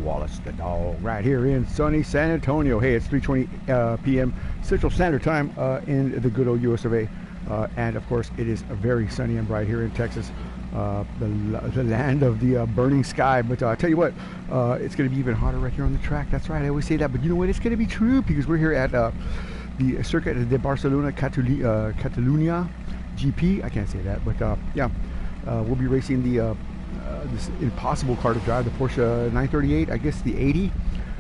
Wallace, the dog, right here in sunny San Antonio. Hey, it's 3:20 p.m. Central Standard Time in the good old US of A. And of course, it is very sunny and bright here in Texas, the land of the burning sky. But I tell you what, it's going to be even hotter right here on the track. That's right, I always say that. But you know what? It's going to be true because we're here at the Circuit de Barcelona Catalunya GP. I can't say that, but yeah, we'll be racing the this impossible car to drive, the Porsche 938. I guess the 80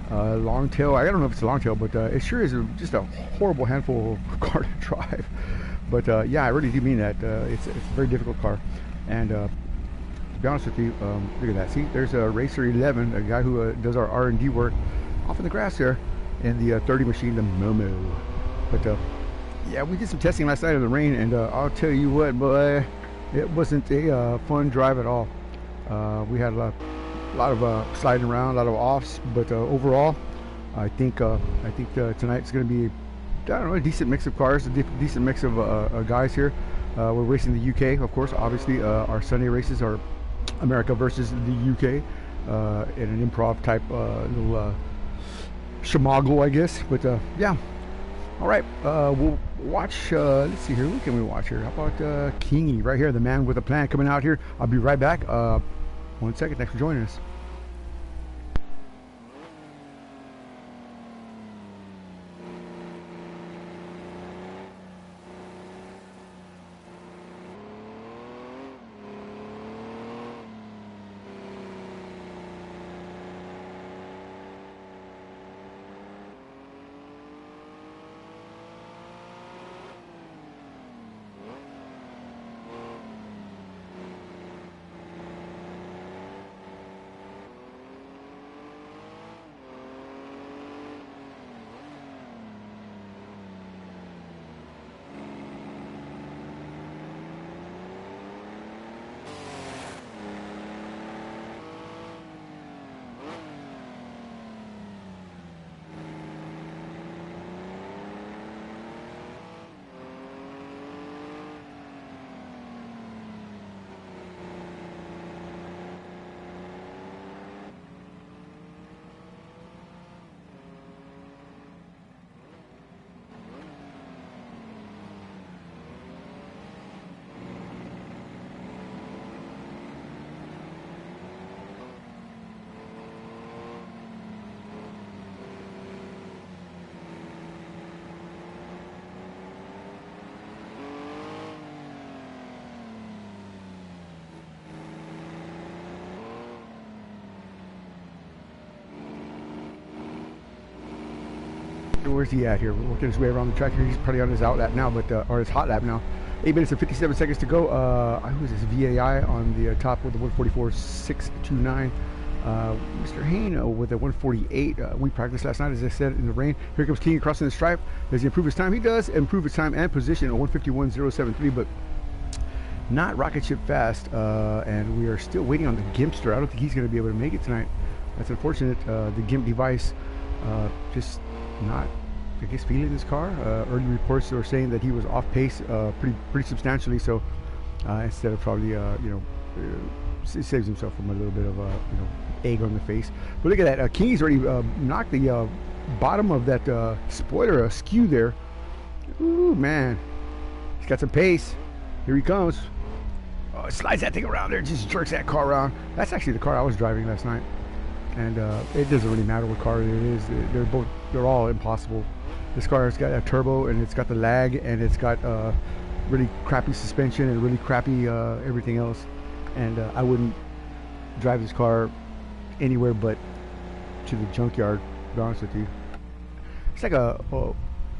long tail. I don't know if it's a long tail, but it sure is just a horrible handful of car to drive. But yeah, I really do mean that. It's a very difficult car, and to be honest with you, look at that. See, there's a Racer 11, a guy who does our R&D work off in the grass there, in the 30 machine, the Momo. But yeah, we did some testing last night in the rain, and I'll tell you what, boy, it wasn't a fun drive at all. We had a lot of sliding around, a lot of offs, but overall, I think tonight's going to be, I don't know, a decent mix of cars, a decent mix of guys here. We're racing the UK, of course. Obviously, our Sunday races are America versus the UK in an improv type little schmoggle, I guess. But yeah, all right. We'll watch. Let's see here. What can we watch here? How about Kingy right here, the man with a plan, coming out here. I'll be right back. 1 second. Thanks for joining us. Where's he at here? We're working his way around the track here. He's probably on his out lap now, but or his hot lap now. 8 minutes and 57 seconds to go. Who is this? VAI on the top with the 144.629. Mr. Hayne with the 148. We practiced last night, as I said, in the rain. Here comes King crossing the stripe. Does he improve his time? He does improve his time and position. 151.073, but not rocket ship fast. And we are still waiting on the Gimpster. I don't think he's going to be able to make it tonight. That's unfortunate. The GIMP device just not, I guess, feeling his car. Early reports are saying that he was off pace pretty substantially. So instead of probably he saves himself from a little bit of egg on the face. But look at that. King's already knocked the bottom of that spoiler askew there. Ooh, man, he's got some pace. Here he comes. Slides that thing around there, just jerks that car around. That's actually the car I was driving last night. And it doesn't really matter what car it is. They're all impossible. This car has got a turbo, and it's got the lag, and it's got really crappy suspension and really crappy everything else. And I wouldn't drive this car anywhere but to the junkyard, to be honest with you. It's like a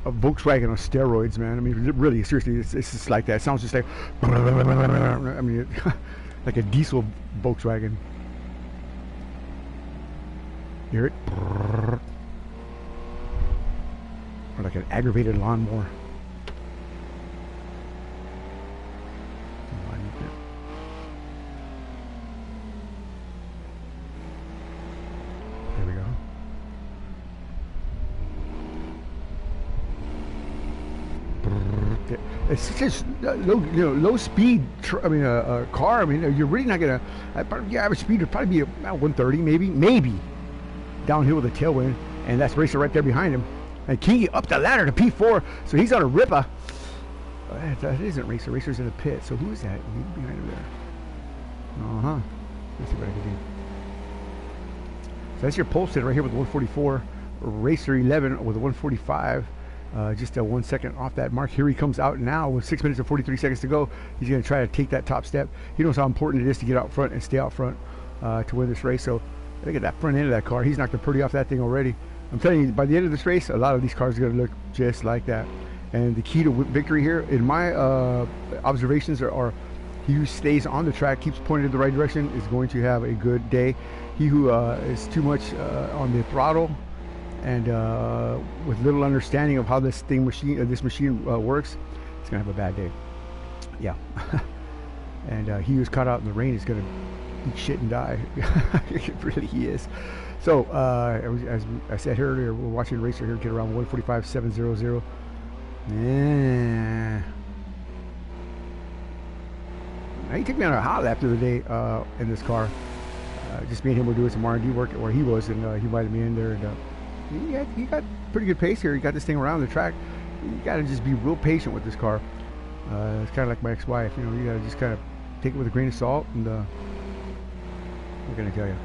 Volkswagen on steroids, man. I mean, really, seriously, it's just like that. It sounds just like, I mean, like a diesel Volkswagen. You hear it? Or like an aggravated lawnmower. There we go. It's such a low speed car. I mean, you're really not gonna. Your average speed would probably be about 130, maybe. downhill with a tailwind, and that's Racer right there behind him. And Kingy up the ladder to P4, so he's on a ripper. That isn't Racer. Racer's in the pit. So who is that? He's behind him there. Let's see what I can do. So that's your pole sitter right here with 144. Racer 11 with a 145. Just a 1 second off that mark. Here he comes out now with 6 minutes and 43 seconds to go. He's going to try to take that top step. He knows how important it is to get out front and stay out front to win this race. So look at that front end of that car. He's knocked the pretty off that thing already. I'm telling you, by the end of this race, a lot of these cars are going to look just like that. And the key to victory here, in my observations, are he who stays on the track, keeps pointing in the right direction, is going to have a good day. He who is too much on the throttle and with little understanding of how this machine works, is going to have a bad day. Yeah. And he who's caught out in the rain is going to eat shit and die. It really is. So as I said earlier, we're watching Racer here get around 145.700. Yeah. He took me on a hot lap the other day in this car. Just me and him were doing some R&D work where he was, and he invited me in there, and he got pretty good pace here. He got this thing around the track. You got to just be real patient with this car. It's kind of like my ex-wife, you know. You got to just kind of take it with a grain of salt, and what can I tell you?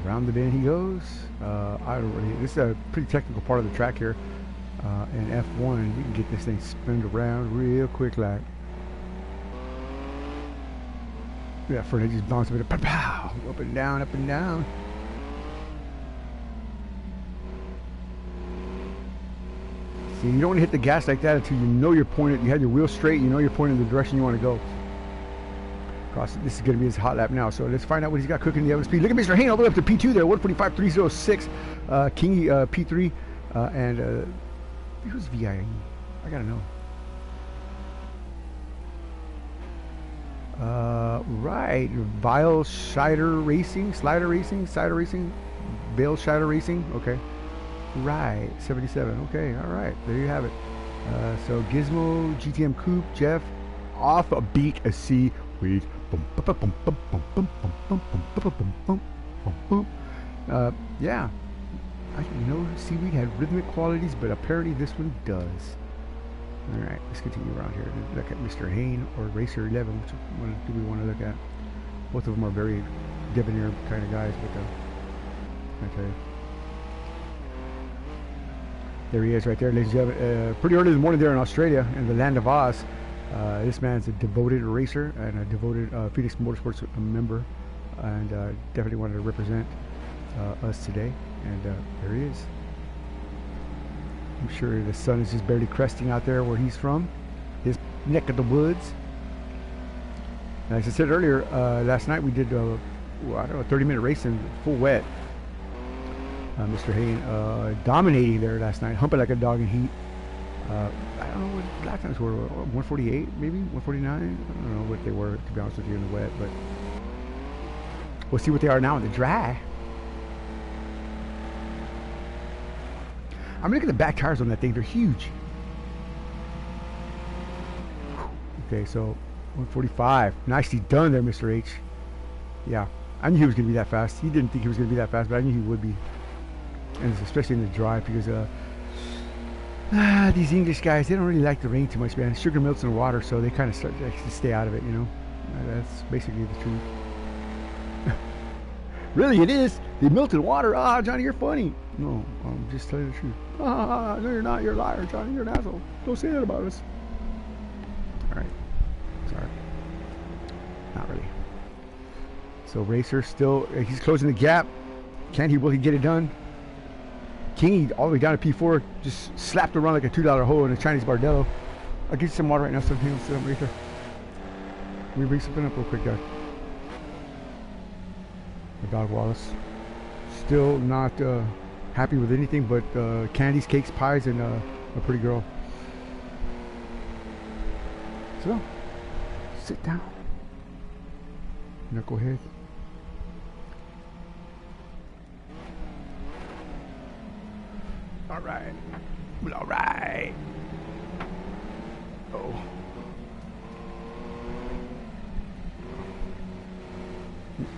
Around the bend he goes. This is a pretty technical part of the track here. In F1, you can get this thing spun around real quick like. Yeah, for it just bounce a bit, pow, up and down, up and down. See, you don't want to hit the gas like that until you know you're pointed. You have your wheel straight. You know you're pointing in the direction you want to go. This is going to be his hot lap now, so let's find out what he's got cooking in the other speed. Look at Mr. Hain all the way up to P2 there, 145.306. Kingy P3, and who's VIE? I gotta know. Right, Vile Cider Racing, Bale Cider Racing. Okay, right, 77. Okay, all right, there you have it. So Gizmo, GTM Coupe, Jeff, off a beat a C. Weed. Yeah, I didn't know seaweed had rhythmic qualities, but apparently this one does. All right, let's continue around here. Look at Mr. Hain or Racer 11. Which one do we want to look at? Both of them are very debonair kind of guys, but I tell you. There he is right there, ladies and gentlemen. Pretty early in the morning there in Australia, in the land of Oz. This man's a devoted racer and a devoted Phoenix Motorsports member, and definitely wanted to represent us today. And there he is. I'm sure the sun is just barely cresting out there where he's from, his neck of the woods. And as I said earlier, last night we did I don't know, a 30-minute race in full wet. Mr. Hain dominating there last night, humping like a dog in heat. I don't know what lap times were, 148 maybe, 149? I don't know what they were, to be honest with you, in the wet, but we'll see what they are now in the dry. I'm looking at the back tires on that thing, they're huge. Okay, so 145, nicely done there, Mr. H. Yeah, I knew he was going to be that fast. He didn't think he was going to be that fast, but I knew he would be, and especially in the drive, because these English guys, they don't really like the rain too much, man. Sugar melts in the water, so they kind of start to stay out of it, you know. That's basically the truth. Really, it is. They melted water. Ah, Johnny, you're funny. No, I'm just telling you the truth. Ah, no, you're not. You're a liar, Johnny. You're an asshole. Don't say that about us. All right. Sorry. Not really. So Racer still, he's closing the gap. Will he get it done? Kingy all the way down to P4, just slapped around like a $2 hole in a Chinese Bardello. I'll get you some water right now, so hang on, sit down right there. Let me bring something up real quick, guys. The dog Wallace. Still not happy with anything but candies, cakes, pies, and a pretty girl. So, sit down. Knucklehead. All right. All right. Oh.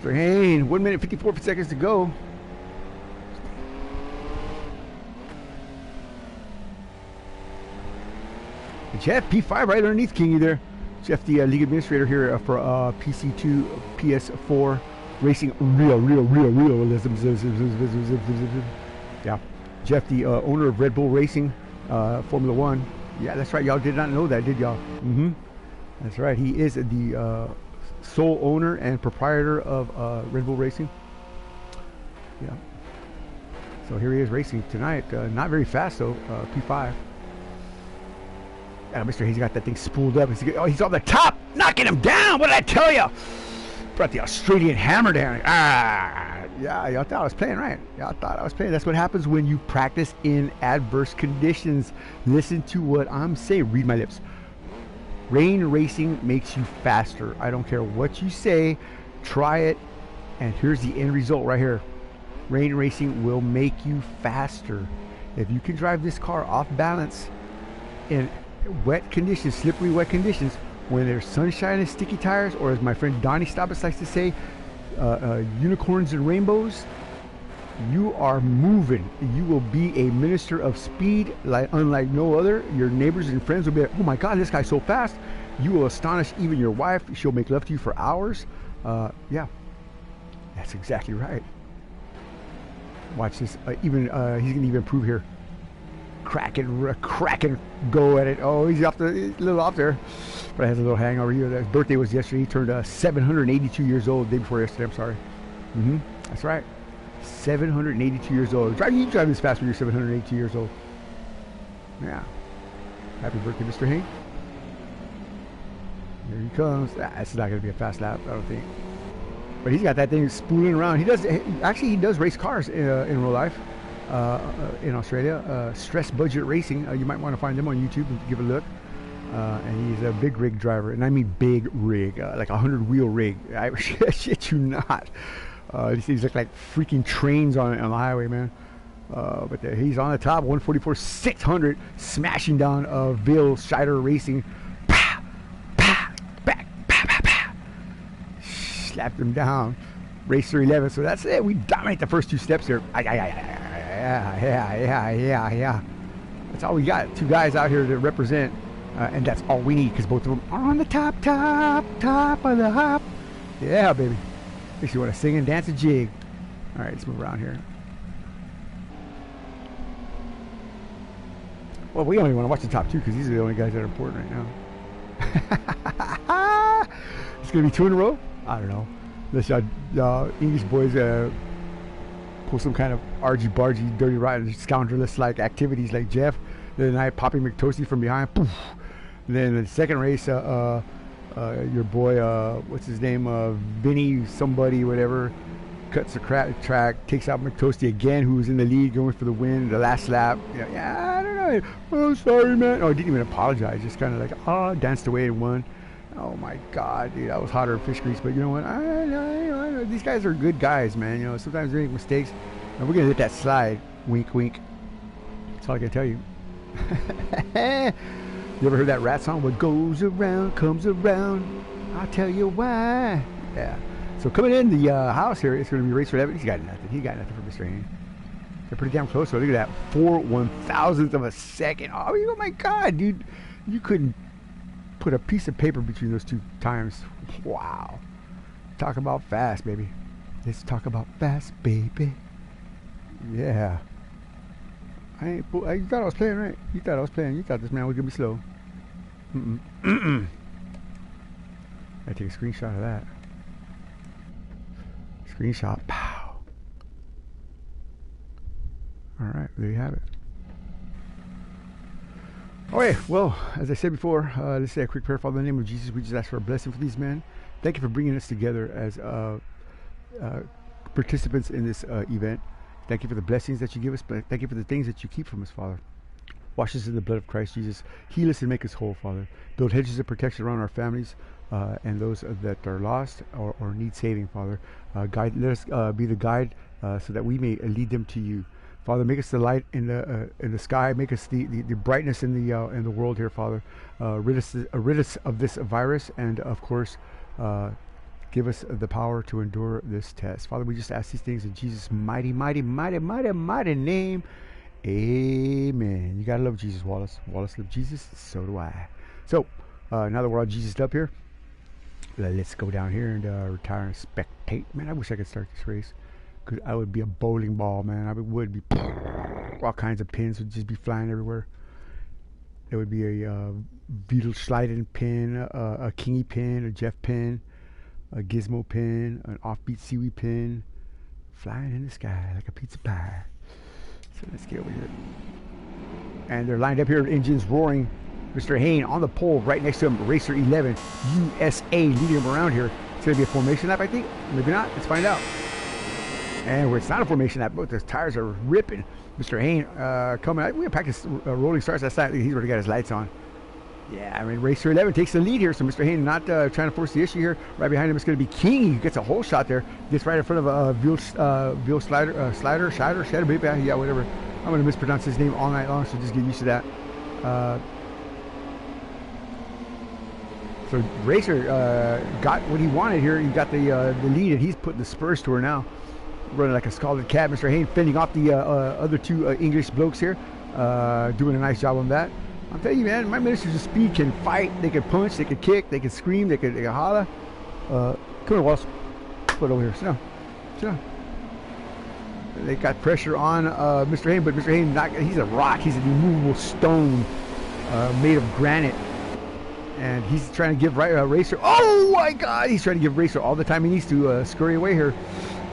Mr. Hayne, 1 minute 54 seconds to go. Jeff, P5 right underneath Kingy there. Jeff, the league administrator here for Pc2, Ps4 racing realism. Yeah. Jeff, the owner of Red Bull Racing, Formula One. Yeah, that's right. Y'all did not know that, did y'all? Mm-hmm. That's right. He is the sole owner and proprietor of Red Bull Racing. Yeah. So here he is racing tonight. Not very fast though. P5. Mr. Hayes got that thing spooled up. He's on the top, knocking him down. What did I tell you? Brought the Australian hammer down. Yeah, y'all thought I was playing, right? Y'all thought I was playing. That's what happens when you practice in adverse conditions. Listen to what I'm saying. Read my lips. Rain racing makes you faster. I don't care what you say. Try it. And here's the end result right here. Rain racing will make you faster. If you can drive this car off balance in wet conditions, slippery wet conditions, when there's sunshine and sticky tires, or as my friend Donnie Stobbs likes to say, unicorns and rainbows, you are moving. You will be a minister of speed like unlike no other. Your neighbors and friends will be like, oh my God, this guy's so fast. You will astonish even your wife. She'll make love to you for hours. Yeah, that's exactly right. Watch this. He's gonna even improve here. Cracking go at it. Oh, he's a little off there, but has a little hangover here. His birthday was yesterday. He turned 782 years old the day before yesterday. I'm sorry. That's right. 782 years old. You drive this fast when you're 782 years old. Yeah. Happy birthday, Mr. Hayne. Here he comes. It's not going to be a fast lap, I don't think. But he's got that thing spooling around. He does race cars in real life. In Australia, Stress Budget Racing. You might want to find them on YouTube and give a look. And he's a big rig driver, and I mean big rig, like a 100-wheel rig. I shit you not. These things look like freaking trains on the highway, man. But he's on the top, 144 600, smashing down Bill Scheider Racing. Pow, pow, back, pow, pow, pow. Slapped him down. Race 311. So that's it. We dominate the first two steps here. Yeah. That's all we got. Two guys out here to represent, and that's all we need because both of them are on the top of the hop. Yeah, baby. Makes you want to sing and dance a jig. All right, let's move around here. Well, we only want to watch the top two because these are the only guys that are important right now. It's gonna be two in a row. I don't know. Unless y'all English boys pull some kind of argy-bargy, dirty, rotten, scoundrelous-like activities like Jeff the other night, popping McToasty from behind. Poof. And then the second race, your boy, what's his name, Vinny somebody, whatever, cuts the track, takes out McToasty again, who's in the lead, going for the win, the last lap. Yeah, I don't know. Oh, sorry, man. Oh, he didn't even apologize. Just kind of like, danced away and won. Oh my God, dude, that was hotter than fish grease. But you know what? I know. These guys are good guys, man. You know, sometimes they make mistakes, and we're gonna let that slide. Wink, wink. That's all I can tell you. You ever heard that rat song? What goes around comes around. I'll tell you why. Yeah. So coming in the house here, it's gonna be race for Evans. He's got nothing. He got nothing for Mr. Hayne. They're pretty damn close. So look at that, 4/1000th of a second. Oh my God, dude, you couldn't put a piece of paper between those two times. Wow. Talk about fast, baby. Let's talk about fast, baby. Yeah. You thought I was playing, right? You thought I was playing. You thought this man was gonna be slow. I take a screenshot of that. Screenshot. Pow. All right, there you have it. Okay, well, as I said before, let's say a quick prayer. Father, in the name of Jesus, we just ask for a blessing for these men. Thank you for bringing us together as participants in this event. Thank you for the blessings that you give us, but thank you for the things that you keep from us, Father. Wash us in the blood of Christ Jesus. Heal us and make us whole, Father. Build hedges of protection around our families and those that are lost or need saving, Father. Let us be the guide so that we may lead them to you. Father, make us the light in the sky. Make us the brightness in the world here, Father. Rid us of this virus, and of course, give us the power to endure this test. Father, we just ask these things in Jesus' mighty, mighty, mighty, mighty, mighty name. Amen. You gotta love Jesus, Wallace. Wallace loved Jesus, so do I. So, now that we're all Jesused up here, let's go down here and retire and spectate. Man, I wish I could start this race. Cause I would be a bowling ball, man. I would be all kinds of pins would just be flying everywhere. There would be a Beetle sliding pin, a Kingy pin, a Jeff pin, a Gizmo pin, an offbeat Seaweed pin, flying in the sky like a pizza pie. So let's get over here. And they're lined up here, engines roaring. Mr. Hayne on the pole, right next to him, Racer 11, USA, leading him around here. It's going to be a formation lap, I think. Maybe not. Let's find out. And where it's not a formation lap, both the tires are ripping. Mr. Hayne coming out. We had practiced rolling starts last night. He's already got his lights on. Yeah, I mean, Racer 11 takes the lead here, so Mr. Hayne not trying to force the issue here. Right behind him is going to be King. He gets a whole shot there. Gets right in front of Veal Slider, yeah, whatever. I'm going to mispronounce his name all night long, so just get used to that. So Racer got what he wanted here. He got the lead, and he's putting the spurs to her now. Running like a scalded cat. Mr. Hayne fending off the other two English blokes here. Doing a nice job on that. I'm telling you, man, my ministers of speed can fight, they can punch, they can kick, they can scream, they can holler. Come here, Wallace. Put it over here. Sit down. Sit down. They got pressure on Mr. Hayne, but Mr. Hayne, he's a rock. He's an immovable stone made of granite. And he's trying to give Racer, oh my God, he's trying to give Racer all the time he needs to scurry away here.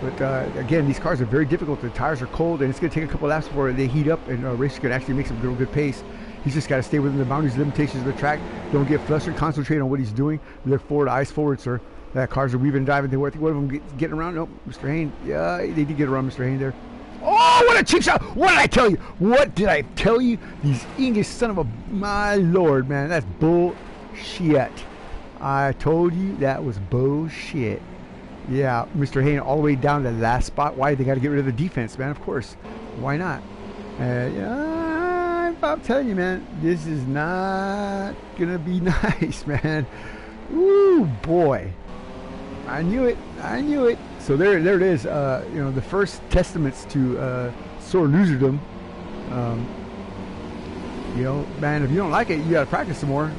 But again, these cars are very difficult. The tires are cold, and it's going to take a couple laps before they heat up, and Racer can actually make some real good pace. He's just got to stay within the boundaries, limitations of the track. Don't get flustered. Concentrate on what he's doing. Look forward, eyes forward, sir. That cars are weaving and diving. They were, I think one of them getting around. Nope, Mr. Hayne. Yeah, they did get around Mr. Hayne there. Oh, what a cheap shot! What did I tell you? What did I tell you? These English son of a, my lord, man, that's bullshit. I told you that was bullshit. Yeah, Mr. Hayne all the way down to the last spot. Why? They got to get rid of the defense, man. Of course. Why not? Yeah. I'm telling you, man, this is not gonna be nice, man. Ooh, boy, I knew it. I knew it. So there it is. You know, the first testaments to sore loserdom. You know, man, if you don't like it, you gotta practice some more.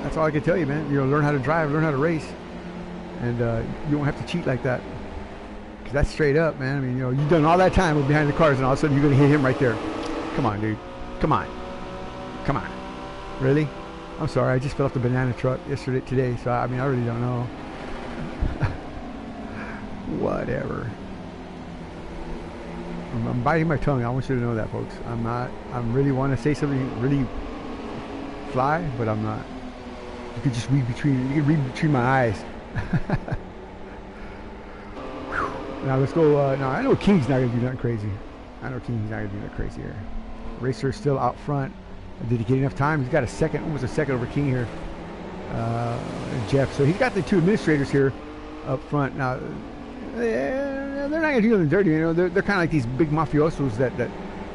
That's all I can tell you, man. You know, learn how to drive, learn how to race, and you won't have to cheat like that. Cause that's straight up, man. I mean, you know, you've done all that time with behind the cars, and all of a sudden you're gonna hit him right there. Come on, dude. Come on. Come on. Really? I'm sorry, I just fell off the banana truck today, so I mean, I really don't know. Whatever. I'm biting my tongue. I want you to know that, folks. I'm not. I really want to say something really fly, but I'm not. You could just read between. You can read between my eyes. Now let's go. Now I know King's not gonna do nothing crazy. I know King's not gonna do nothing crazy here. Racer is still out front. Did he get enough time? He's got a second, almost a second over King here. Jeff. So he's got the two administrators here up front. Now, they're not going to do anything dirty. You know, they're kind of like these big mafiosos that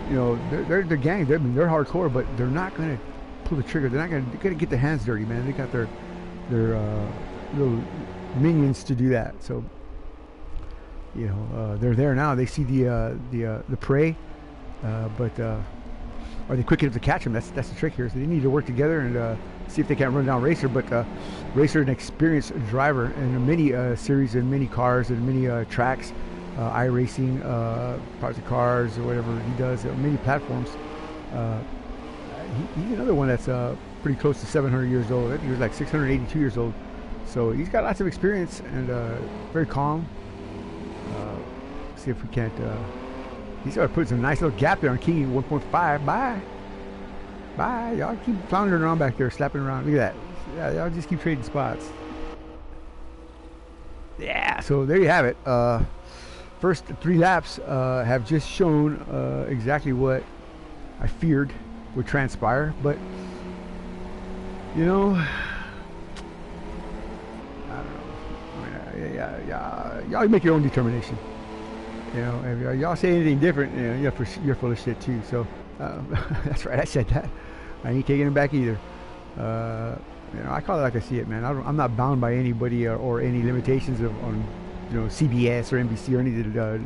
you know, they're gang. They're hardcore, but they're not going to pull the trigger. They're not going to get their hands dirty, man. They got their little minions to do that. So, you know, they're there now. They see the prey, but are they quick enough to catch him? That's the trick here. So they need to work together and see if they can't run down Racer. But Racer, an experienced driver in many series and many cars and many tracks, iRacing, Project Cars, or whatever he does, many platforms. He's another one that's pretty close to 700 years old. I think he was like 682 years old. So he's got lots of experience and very calm. See if we can't. He's got to put some nice little gap there on King 1.5. Bye. Y'all keep floundering around back there, slapping around. Look at that. Yeah, y'all just keep trading spots. Yeah, so there you have it. First 3 laps have just shown exactly what I feared would transpire. But, you know, I don't know. I mean, y'all make your own determination. You know, if y'all say anything different, you know, you're full of shit too. So that's right, I said that. I ain't taking it back either. You know, I call it like I see it, man. I'm not bound by anybody or any limitations on, you know, CBS or NBC or any of the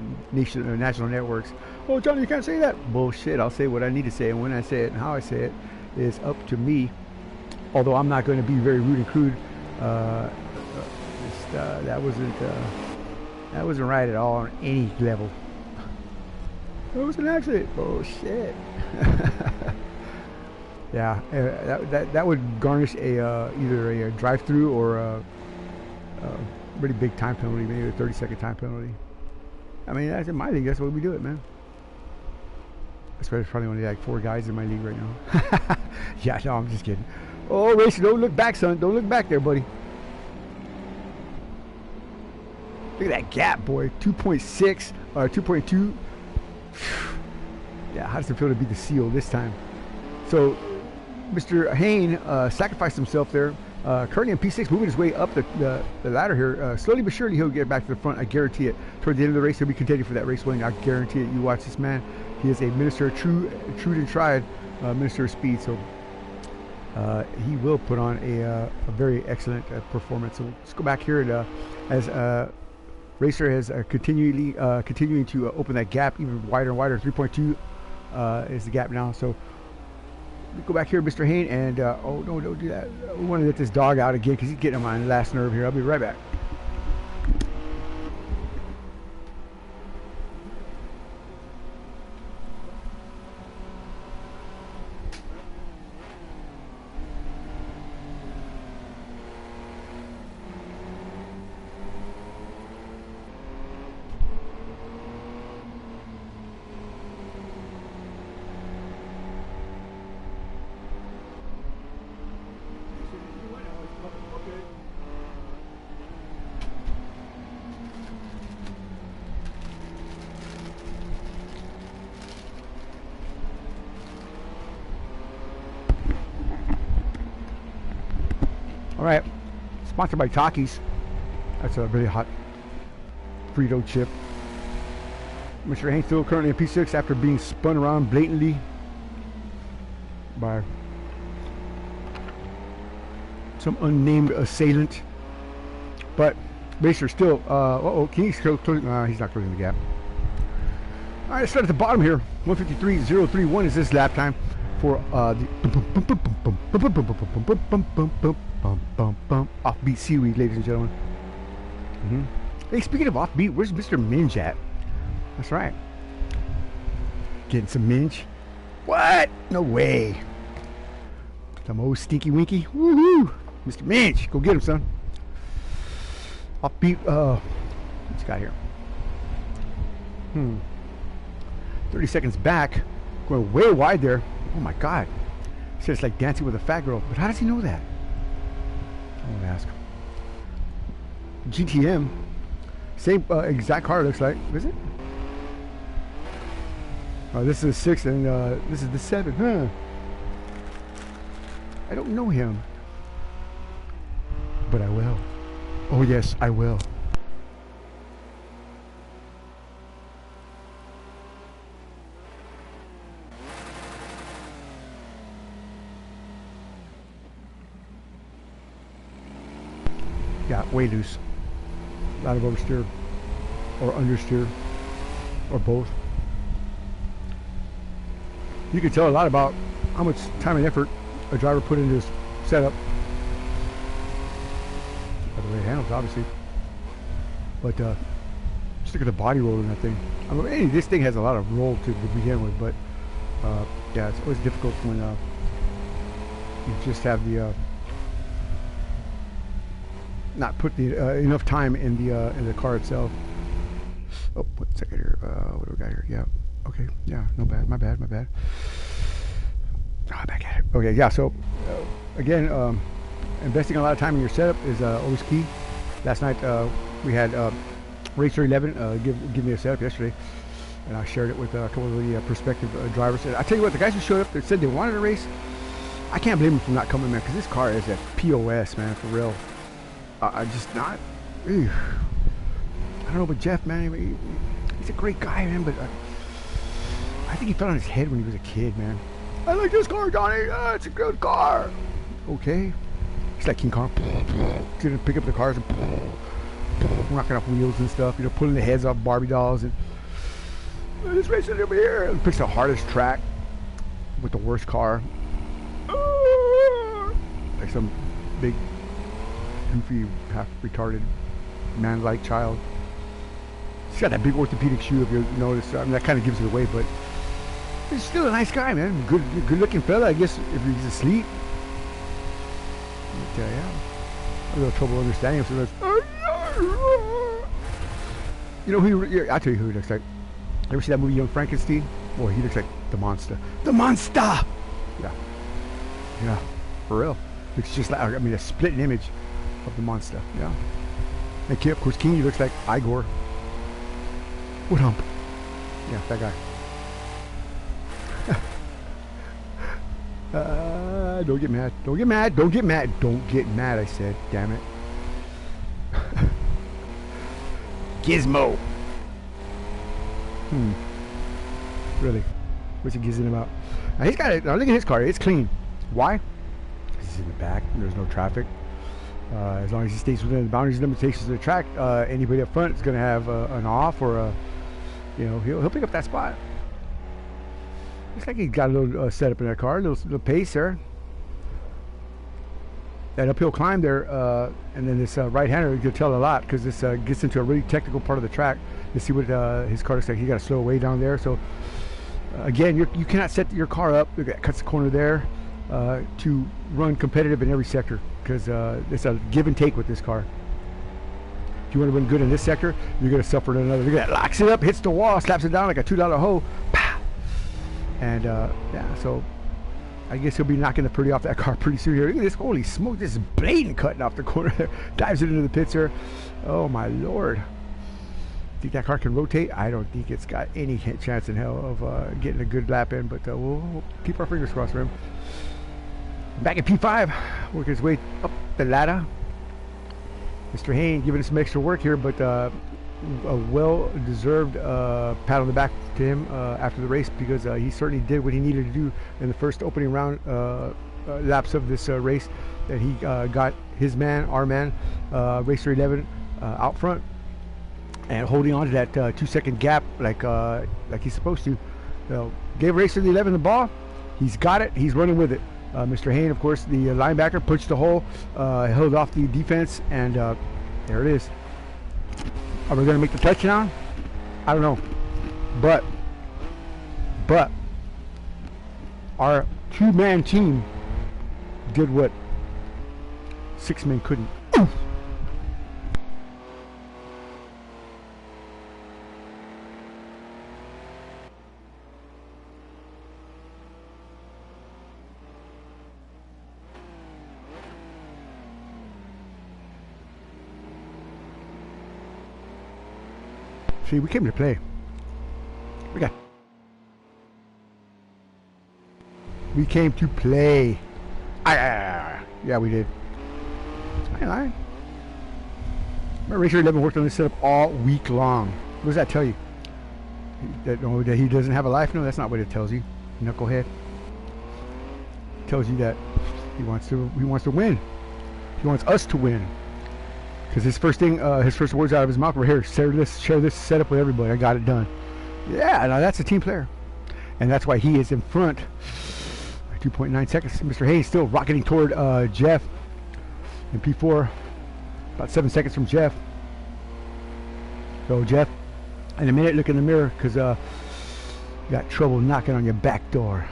national networks. Oh, Johnny, you can't say that. Bullshit. I'll say what I need to say, and when I say it and how I say it is up to me. Although I'm not going to be very rude and crude. That wasn't right at all on any level. It was an accident. Oh shit. Yeah, that would garnish either a drive-through or a pretty big time penalty, maybe a 30-second time penalty. I mean, that's in my league. That's what we do it, man. I swear there's probably only like 4 guys in my league right now. Yeah, no, I'm just kidding. Oh, Racer, don't look back, son. Don't look back there, buddy. Look at that gap, boy. 2.6 or 2.2. Yeah, how does it feel to be the seal this time? So, Mr. Hayne sacrificed himself there. Currently in P6, moving his way up the ladder here. Slowly but surely, he'll get back to the front. I guarantee it. Toward the end of the race, he'll be contending for that race win. I guarantee it. You watch this man. He is a minister, true and tried minister of speed. So he will put on a very excellent performance. So let's go back here and as Racer has continuing to open that gap even wider and wider. 3.2 is the gap now. So go back here, Mr. Hayne, and oh no, don't do that. We want to let this dog out again because he's getting on my last nerve here. I'll be right back. All right, sponsored by Takis. That's a really hot Frito chip. Mr. Haynes still currently in P6 after being spun around blatantly by some unnamed assailant. But Racer still, can he still close? He's not closing the gap. All right, let's start at the bottom here. 153.031 is this lap time for the offbeat seaweed, ladies and gentlemen. Hey, speaking of offbeat, where's Mr. Minge at? That's right. Getting some Minge. What? No way. Some old stinky winky. Woohoo! Mr. Minge, go get him, son. Offbeat. What's he got here? 30 seconds back. Going way wide there. Oh my God. He said it's like dancing with a fat girl. But how does he know that? I won't ask. GTM. Same exact car, looks like. Is it? Oh, this is the 6 and this is the 7. Huh. I don't know him. But I will. Oh yes, I will. Yeah, way loose. A lot of oversteer or understeer or both. You can tell a lot about how much time and effort a driver put into his setup. By the way it handles, obviously. But just look at the body roll in that thing. I mean, hey, this thing has a lot of roll to begin with, but yeah, it's always difficult when you just have the not put the enough time in the car itself. Oh, wait a second here. What do we got here? Yeah. Okay. Yeah. No bad. My bad. Oh, back at it. Okay. Yeah. So again, investing a lot of time in your setup is always key. Last night we had Racer 11 give me a setup yesterday, and I shared it with a couple of the prospective drivers. And I tell you what, the guys who showed up that said they wanted to race, I can't blame them for not coming, man, because this car is a POS, man, for real. I just not. I don't know, but Jeff, man, He's a great guy, man, but I think he fell on his head when he was a kid, man. I like this car, Johnny. It's a good car. Okay. He's like King Kong. He's gonna pick up the cars and knocking off wheels and stuff. You know, pulling the heads off Barbie dolls and this racing over here. He picks the hardest track with the worst car. Like some big, goofy, half retarded, man-like child. He's got that big orthopedic shoe, if you notice. I mean, that kind of gives it away, but he's still a nice guy, man. Good-looking fella, I guess, if he's asleep. But, yeah, I have a little trouble understanding him. So you know who? I'll tell you who he looks like. Ever see that movie Young Frankenstein? Boy, he looks like the monster. The monster! Yeah, for real. Looks just like, I mean, a split image of the monster. Yeah. And of course, King, he looks like Igor. Wood hump. Yeah, that guy. Don't get mad. Don't get mad. Don't get mad. Don't get mad, I said. Damn it. Gizmo. Really? What's he gizzing about? Now he's got it. Now look at his car. It's clean. Why? Because he's in the back. And there's no traffic. As long as he stays within the boundaries and limitations of the track, anybody up front is going to have an off or a, you know, he'll pick up that spot. Looks like he's got a little setup in that car, a little pace there. That uphill climb there, and then this right-hander, you'll tell a lot because this gets into a really technical part of the track. You see what his car looks like. He got to slow way down there. So again, you cannot set your car up. Look, that cuts the corner there to run competitive in every sector because it's a give and take with this car. If you want to run good in this sector, you're going to suffer in another. Look at that, locks it up, hits the wall, slaps it down like a $2 hoe. Pow! And yeah, so I guess he'll be knocking the pretty off that car pretty soon here. Look at this, holy smoke, this is blatant cutting off the corner there. Dives it into the pits here. Oh my lord. Think that car can rotate? I don't think it's got any chance in hell of getting a good lap in, but we'll keep our fingers crossed for him. Back at P5, working his way up the ladder. Mr. Hayne giving us some extra work here, but a well-deserved pat on the back to him after the race because he certainly did what he needed to do in the first opening round laps of this race. That he got his man, our man, Racer 11 out front and holding on to that 2-second gap like he's supposed to. Gave Racer 11 the ball. He's got it. He's running with it. Mr. Hayne, of course, the linebacker, punched the hole, held off the defense, and there it is. Are we going to make the touchdown? I don't know. But our two-man team did what 6 men couldn't. Oof. See, we came to play. We came to play. Yeah, we did. I ain't lying. My Racer 11 worked on this setup all week long. What does that tell you? That he doesn't have a life? No, that's not what it tells you, knucklehead. It tells you that he wants to win. He wants us to win. Because his first words out of his mouth were, here, share this setup with everybody. I got it done. Yeah, now that's a team player. And that's why he is in front. 2.9 seconds. Mr. Hayes still rocketing toward Jeff in P4. About 7 seconds from Jeff. So Jeff, in a minute, look in the mirror because you got trouble knocking on your back door.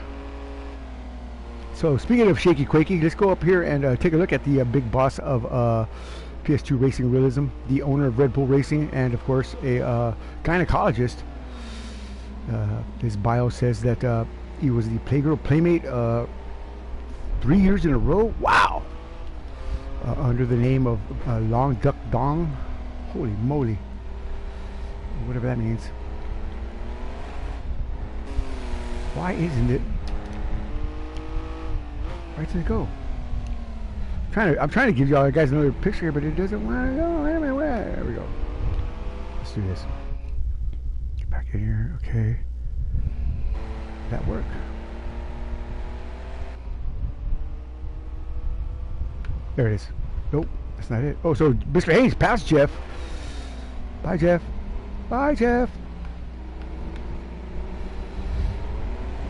So speaking of shaky quakey, let's go up here and take a look at the big boss of Ps2 Racing Realism, the owner of Red Bull Racing, and of course a gynecologist. His bio says that he was the Playgirl Playmate 3 years in a row. Wow! Under the name of Long Duck Dong. Holy moly! Whatever that means. Why isn't it? Where did it go? I'm trying to give y'all guys another picture here, but it doesn't want to go. Wait a minute, there we go. Let's do this. get here. Okay. That work? There it is. Nope, that's not it. Oh, so Mr. Haynes passed Jeff. Bye, Jeff. Bye, Jeff.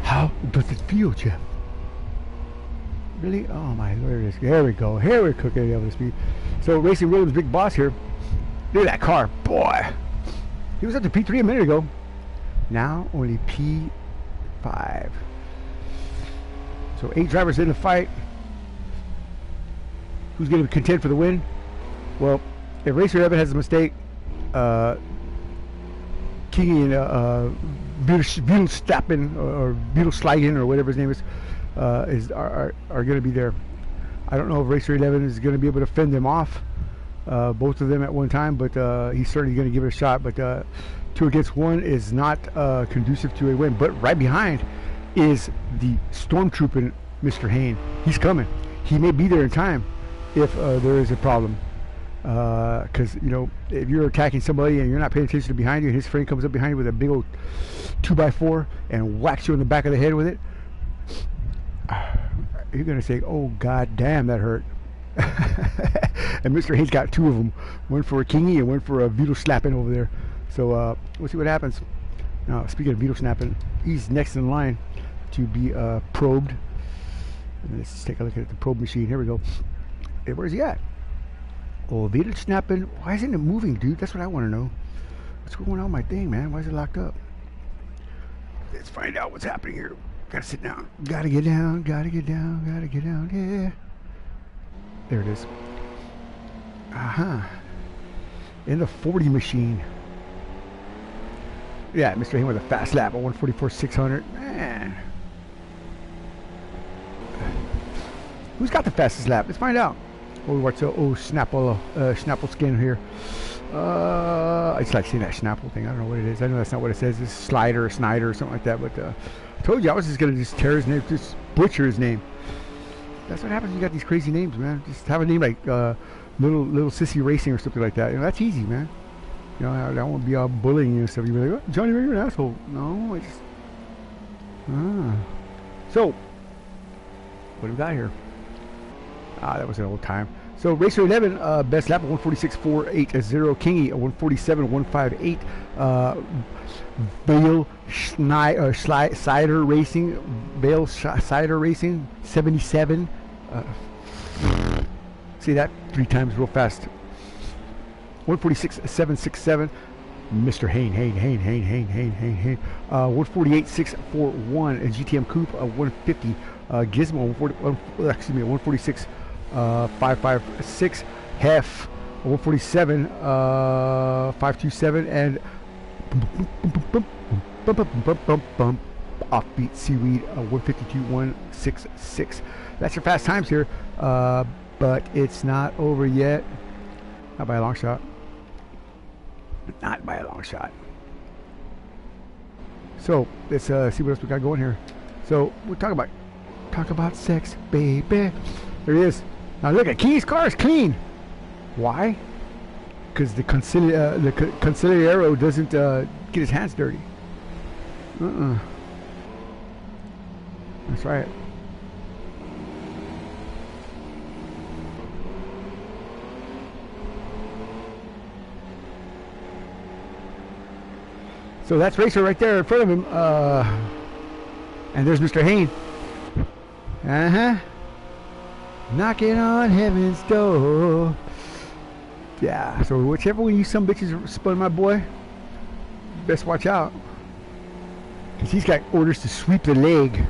How does it feel, Jeff? Really? Oh my lord! Here we go. Here we're cooking at the speed. So Racing Williams' big boss here. Look at that car, boy. He was up to P3 a minute ago. Now only P5. So 8 drivers in the fight. Who's going to contend for the win? Well, if Racer 11 has a mistake, King and Beetle Stappen or Beetle Sligen or whatever his name is are going to be there. I don't know if Racer 11 is going to be able to fend them off, both of them at one time, but he's certainly going to give it a shot. But 2 against 1 is not conducive to a win. But right behind is the stormtrooper, Mr. Hayne. He's coming. He may be there in time if there is a problem. Because, you know, if you're attacking somebody and you're not paying attention to behind you, and his friend comes up behind you with a big old 2x4 and whacks you in the back of the head with it, you're going to say, oh, god damn, that hurt. And Mr. Haynes got 2 of them. One for a Kingy and one for a Beetle Slapping over there. So, we'll see what happens. Now, speaking of Beetle Snapping, he's next in line to be probed. Let's take a look at the probe machine. Here we go. Hey, where's he at? Oh, Beetle Snapping. Why isn't it moving, dude? That's what I want to know. What's going on with my thing, man? Why is it locked up? Let's find out what's happening here. Gotta sit down. Gotta get down. Gotta get down. Gotta get down. Yeah. There it is. In the 40 machine. Yeah, Mr. Hayne with a fast lap at 144.600. Man. Who's got the fastest lap? Let's find out. Oh, what's Snapple skin here. I just like seeing that Snapple thing. I don't know what it is. I know that's not what it says. It's Slider or Snyder or something like that. But I told you I was just gonna just tear his name, just butcher his name. That's what happens when you got these crazy names, man. Just have a name like little Sissy Racing or something like that. You know, that's easy, man. You know, I don't want to be all bullying you and stuff. You'd be like, oh, Johnny, you're an asshole. No, I just. So, what do we got here? That was an old time. So Racer 11, best lap of 146.480. Kingy 147.158. Bale Cider Racing. Bale Cider Racing 77. See that 3 times real fast. 146.767. Mr. Hayne. 148.641. GTM Coupe 150. Gizmo 146. 556 Hef 147 527 and Offbeat Seaweed 152.166. That's your fast times here, but it's not over yet. Not by a long shot. Not by a long shot. So let's see what else we got going here. So we'll talk about sex, baby. There he is. Now look at Key's car is clean. Why? Because the Consigliere doesn't get his hands dirty. That's right. So that's Racer right there in front of him. And there's Mr. Hayne. Knocking on heaven's door. Yeah, so whichever one you some bitches spun, my boy, best watch out. Because he's got orders to sweep the leg.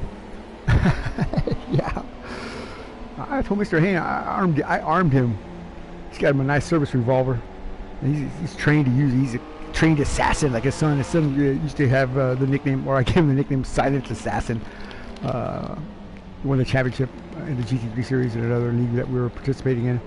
Yeah. I told Mr. Hayne I armed him. He's got him a nice service revolver. And he's trained to use it. He's a trained assassin like his son. His son used to have the nickname, or I gave him the nickname Silent Assassin. Won the championship in the GT3 series in another league that we were participating in.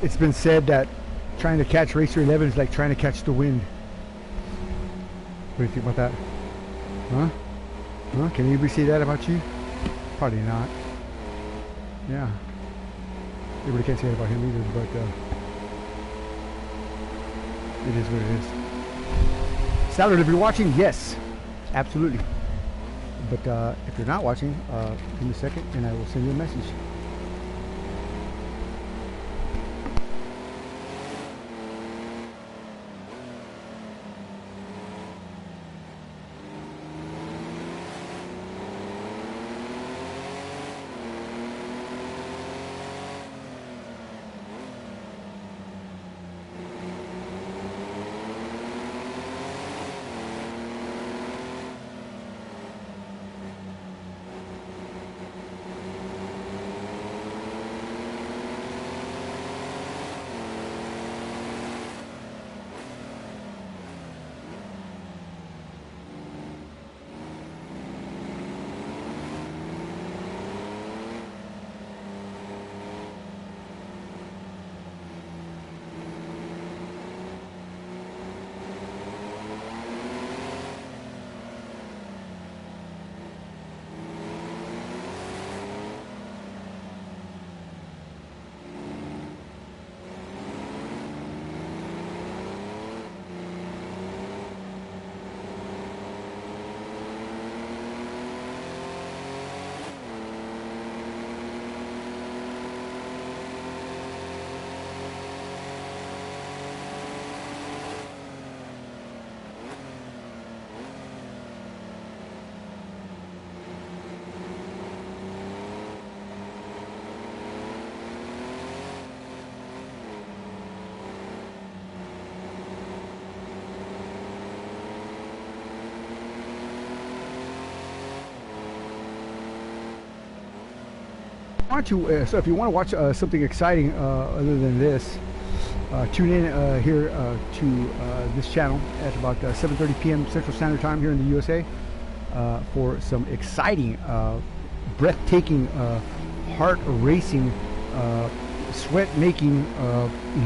It's been said that trying to catch Racer 11 is like trying to catch the wind. What do you think about that? Huh? Huh? Can anybody say that about you? Probably not. Yeah. Everybody can't say that about him either, but it is what it is. Salad, if you're watching, yes, absolutely. But if you're not watching, give me a second and I will send you a message. So if you want to watch something exciting other than this, tune in here to this channel at about 7:30 p.m. Central Standard Time here in the USA for some exciting, breathtaking, heart-racing, sweat-making,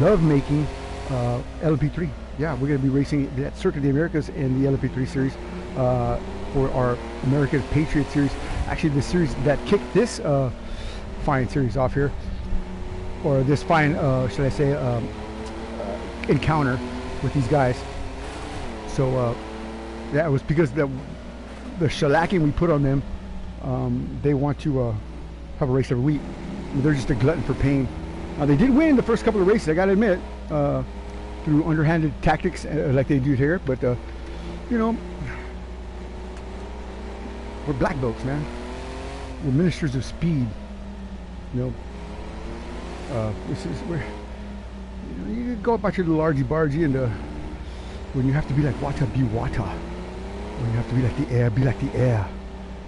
love-making LMP3. Yeah, we're going to be racing that Circuit of the Americas in the LMP3 series for our American Patriot Series. Actually, the series that kicked this fine series off here, or this fine, should I say, encounter with these guys. So yeah, it was because the shellacking we put on them. They want to have a race every week. They're just a glutton for pain. They did win the first couple of races, I gotta admit, through underhanded tactics like they do here, but you know, we're black belts, man. We're ministers of speed. You know, this is where you go about your little argy-bargy, and when you have to be like water, be water. When you have to be like the air, be like the air.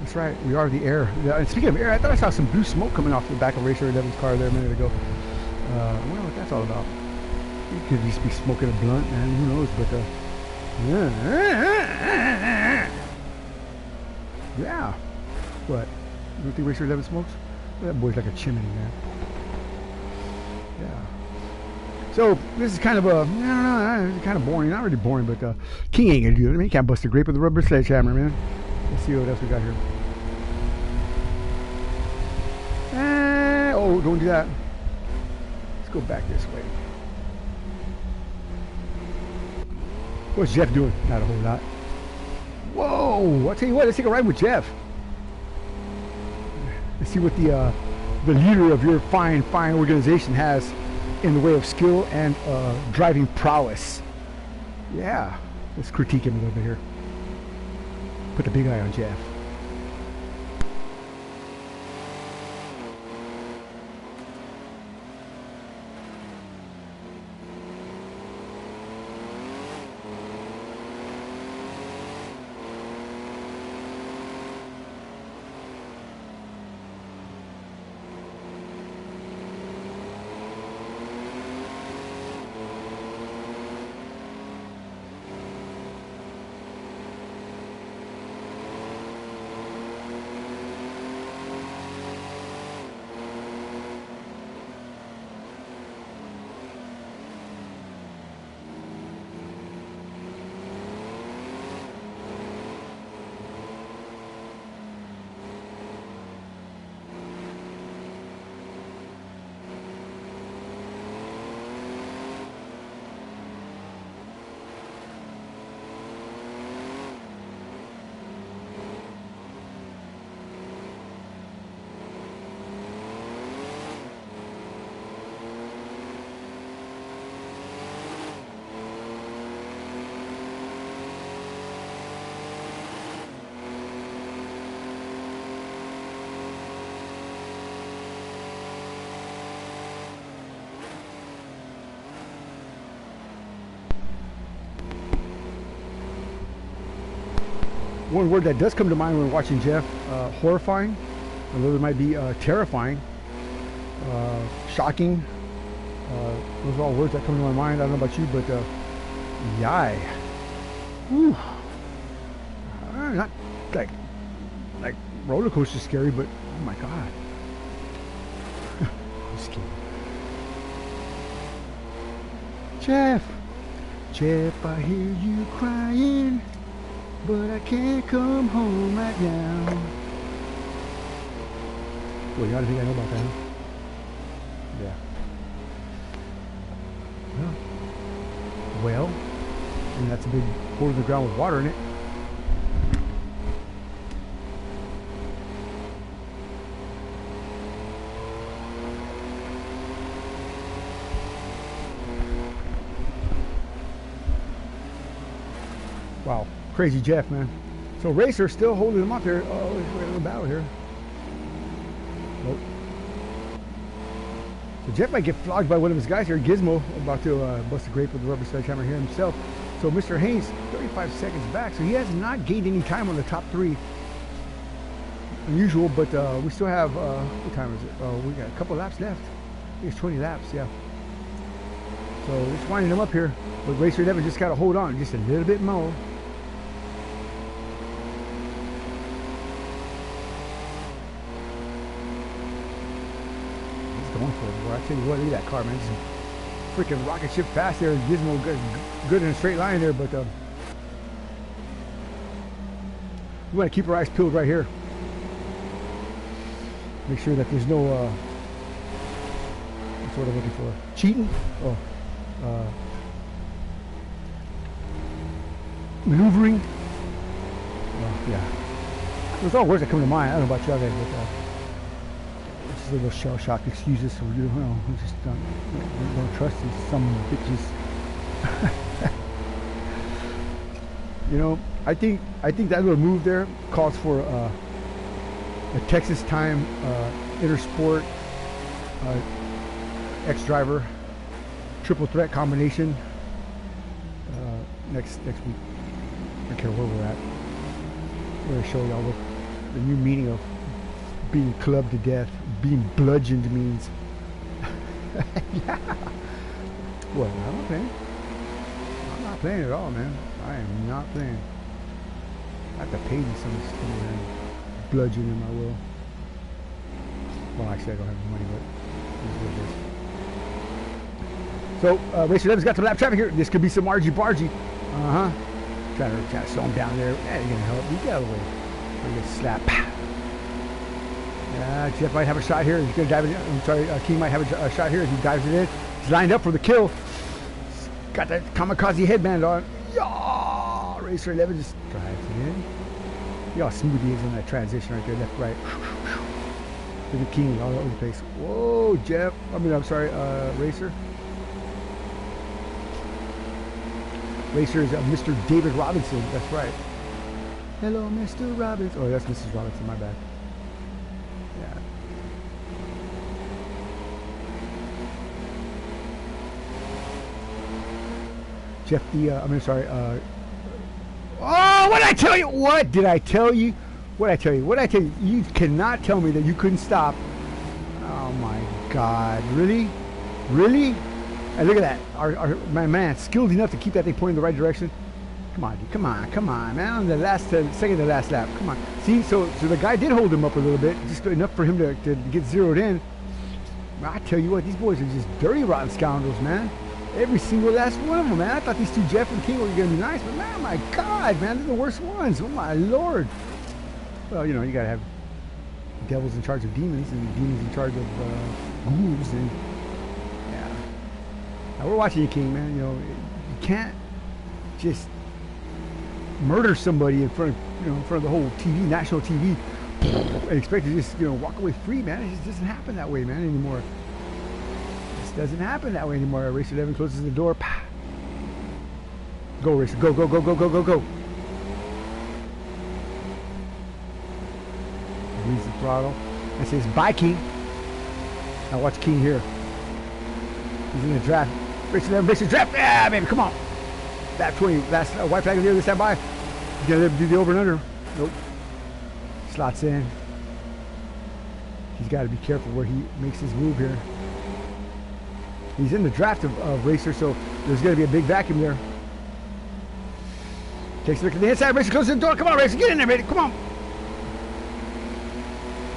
That's right, we are the air. Yeah, and speaking of air, I thought I saw some blue smoke coming off the back of Racer 11's car there a minute ago. I wonder what that's all about. He could just be smoking a blunt, man. Who knows? But yeah. What? You don't think Racer 11 smokes? That boy's like a chimney, man. Yeah. So this is kind of a, I don't know, kind of boring. Not really boring, but King ain't gonna do it. I mean, he can't bust a grape with a rubber sledgehammer, man. Let's see what else we got here. Oh, don't do that. Let's go back this way. What's Jeff doing? Not a whole lot. Whoa! I'll tell you what. Let's take a ride with Jeff. Let's see what the leader of your fine organization has in the way of skill and driving prowess. Yeah. Let's critique him a little bit here. Put the big eye on Jeff. one word that does come to mind when watching Jeff, horrifying. A little bit might be terrifying, shocking. Those are all words that come to my mind. I don't know about you, but yai. Whew. Not like roller coaster scary, but oh my god. I'm scared. Jeff, I hear you crying, but I can't come home right now. Well, you gotta think I know about that, huh? Yeah. Well, and that's a big hole in the ground with water in it. Wow, crazy Jeff, man. So Racer still holding him up here. Oh, there's a little battle here. Nope. So Jeff might get flogged by one of his guys here. Gizmo about to bust a grape with the rubber sledgehammer here himself. So Mr. Haynes, 35 seconds back. So he has not gained any time on the top three. Unusual, but we still have, what time is it? We got a couple laps left. I think it's 20 laps, yeah. So just winding him up here. But Racer Devin just got to hold on just a little bit more. Going for it, boy. I tell you what, look at that car, man. Just freaking rocket ship fast there. Gizmo good in a straight line there, but we want to keep our eyes peeled right here. Make sure that there's no what's what I'm looking for. Cheating? Oh, maneuvering. Yeah. There's all words that come to mind. I don't know about y'all guys, but just a little shell shock excuses, so you know, we just don't trust these some bitches. You know, I think that little move there calls for a Texas time Intersport X-Driver triple threat combination next week. I don't care where we're at. I'm going to show y'all what the new meaning of being clubbed to death, being bludgeoned means. Yeah. Well, I'm not playing. I'm not playing at all, man. I am not playing. I have to pay you some bludgeon in my will. Well, actually, I don't have the money, but it is what it is. So, Racer Levin's got some lap traffic here. This could be some argy-bargy. Trying to slow him down there. That ain't gonna help. You get out of the way. We're gonna slap. Jeff might have a shot here. He's gonna dive it in. I'm sorry, King might have a shot here as he dives it in. He's lined up for the kill. He's got that kamikaze headband on. Yeah, Racer 11 just drives it in. You know how smooth he is in that transition right there, left, right. Look at King all over the place. Whoa, Jeff. I'm sorry, Racer. Racer is Mr. David Robinson. That's right. Hello, Mr. Robinson. Oh, that's Mrs. Robinson. My bad. Yeah. Jeff, oh, what did I tell you? What did I tell you? What did I tell you? What did I tell you? You cannot tell me that you couldn't stop. Oh my God. Really? Really? And look at that. My man, skilled enough to keep that thing pointing in the right direction. Come on, dude. Come on, man. On the second to last lap. Come on. See, so the guy did hold him up a little bit, just enough for him to get zeroed in. I tell you what, these boys are just dirty, rotten scoundrels, man. Every single last one of them, man. I thought these two, Jeff and King, were going to be nice, but man, my God, man, they're the worst ones. Oh my Lord. Well, you know, you got to have devils in charge of demons and demons in charge of ghouls, and yeah. Now we're watching you, King, man. You know, you can't just murder somebody in front of the whole TV, national TV, and expect to just, walk away free, man. It just doesn't happen that way, man, anymore. It just doesn't happen that way anymore. Racer 11 closes the door. Go, Racer. Go, go, go, go, go, go, go. Release the throttle. And says, bye, King. Now watch King here. He's in the draft. Racer 11 breaks the draft. Yeah, baby, come on. Lap 20. Last white flag in the other, stand by. He's going to do the over and under. Nope. Slots in. He's got to be careful where he makes his move here. He's in the draft of Racer, so there's going to be a big vacuum there. Takes a look at the inside. Racer closes the door. Come on, Racer. Get in there, baby. Come on.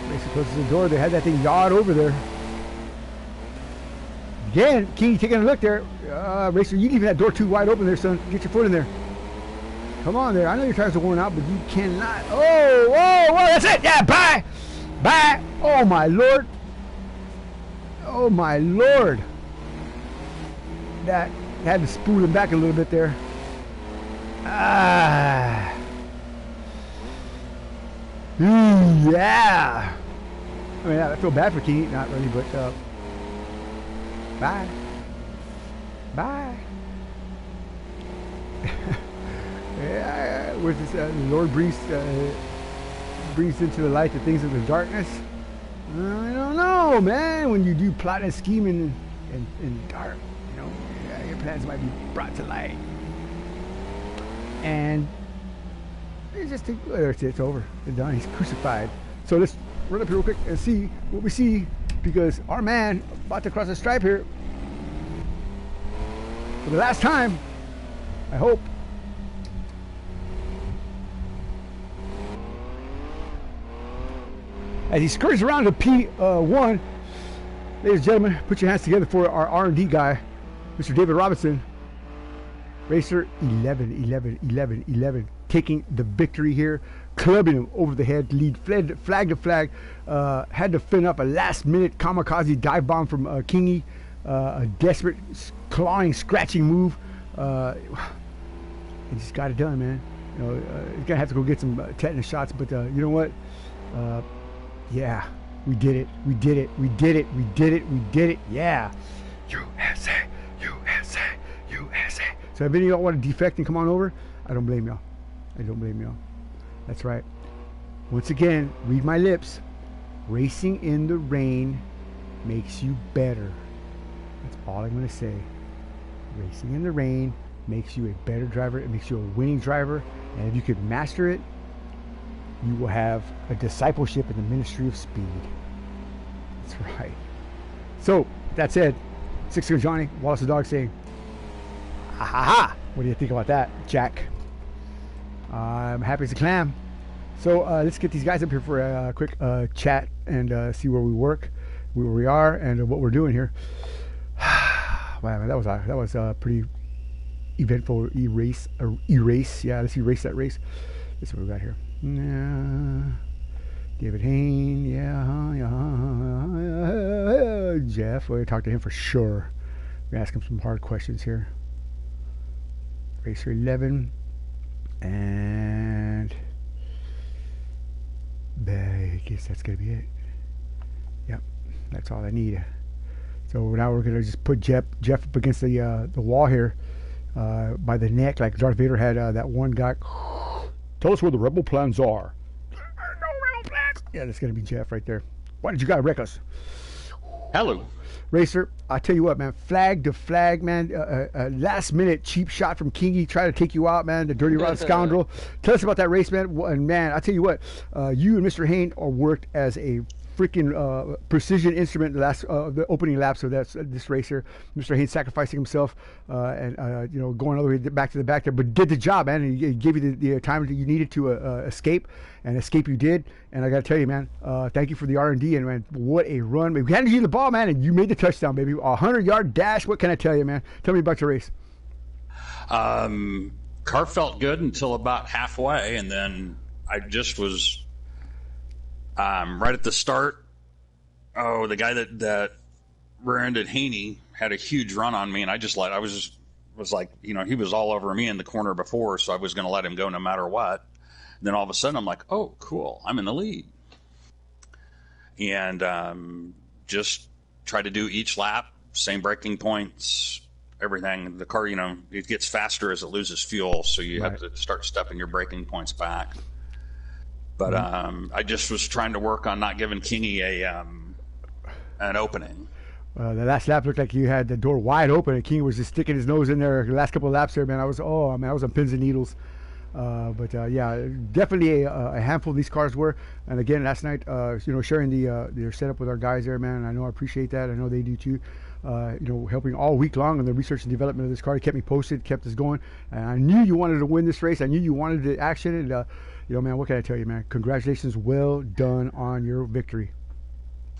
Racer closes the door. They had that thing yawed over there. Again, King taking a look there. Racer, you leaving that door too wide open there, son. Get your foot in there. Come on there. I know your tires are worn out, but you cannot. Oh, whoa, whoa. That's it. Yeah, bye. Bye. Oh, my Lord. Oh, my Lord. That had to spool him back a little bit there. Yeah. I mean, I feel bad for King, not really, but bye. Bye. Yeah, with this, the Lord brings into the light the things of the darkness. I don't know, man. When you do plotting and scheming in dark, you know, your plans might be brought to light. And it's just it's over. It's done. He's crucified. So let's run up here real quick and see what we see, because our man about to cross the stripe here for the last time, I hope. As he scurries around to P1, ladies and gentlemen, put your hands together for our R&D guy, Mr. David Robinson. Racer 11, taking the victory here, clubbing him over the head, lead flag to flag, had to fin up a last-minute kamikaze dive bomb from Kingy, a desperate clawing, scratching move. He just got it done, man. You know, he's gonna have to go get some tetanus shots, but you know what? Yeah, we did it. We did it. We did it. We did it. We did it. Yeah. USA, USA, USA. So if any of y'all want to defect and come on over, I don't blame y'all. I don't blame y'all. That's right. Once again, read my lips. Racing in the rain makes you better. That's all I'm going to say. Racing in the rain makes you a better driver. It makes you a winning driver. And if you could master it, you will have a discipleship in the ministry of speed. That's right. So, that said, 6 Johnny, Wallace the dog saying, ha ha ha. What do you think about that, Jack? I'm happy as a clam. So let's get these guys up here for a quick chat and see where we work, where we are, and what we're doing here. Wow, man, that was a pretty eventful erase. Yeah, let's erase that race. This is what we got here. David Hayne, Jeff, we're gonna talk to him for sure. We're gonna ask him some hard questions here. Racer 11, and I guess that's gonna be it. Yep, that's all I need. So now we're gonna just put Jeff up against the wall here, by the neck, like Darth Vader had that one guy. Tell us where the rebel plans are. No rebel plans. Yeah, that's gonna be Jeff right there. Why did you guys wreck us? Hello. Racer, I tell you what, man, flag to flag, man, last minute cheap shot from Kingy, trying to take you out, man, the dirty rotten scoundrel. Tell us about that race, man. And man, I tell you what, you and Mr. Hayne are worked as a freaking precision instrument the opening laps of this racer. Mr. Hayne sacrificing himself and you know, going all the way back to the back there, but did the job, man. And he gave you the time that you needed to escape, and escape you did. And I got to tell you, man, thank you for the R&D, and man, what a run. We handed you the ball, man, and you made the touchdown, baby. 100-yard dash. What can I tell you, man? Tell me about your race. Car felt good until about halfway, and then I just was right at the start. Oh, the guy that rear-ended Haney had a huge run on me, and I was like, you know, he was all over me in the corner before, so I was going to let him go no matter what. Then all of a sudden, I'm like, oh, cool, I'm in the lead. And just try to do each lap, same braking points, everything. The car, you know, it gets faster as it loses fuel, so you have to start stepping your braking points back. But I just was trying to work on not giving Kingy an opening. The last lap looked like you had the door wide open, and King was just sticking his nose in there. The last couple of laps there, man, I was on pins and needles. But yeah, definitely a handful of these cars were. And again, last night, sharing their setup with our guys there, man. I know I appreciate that. I know they do too. Helping all week long on the research and development of this car. It kept me posted, kept us going. And I knew you wanted to win this race. I knew you wanted to action. And, man, what can I tell you, man? Congratulations. Well done on your victory.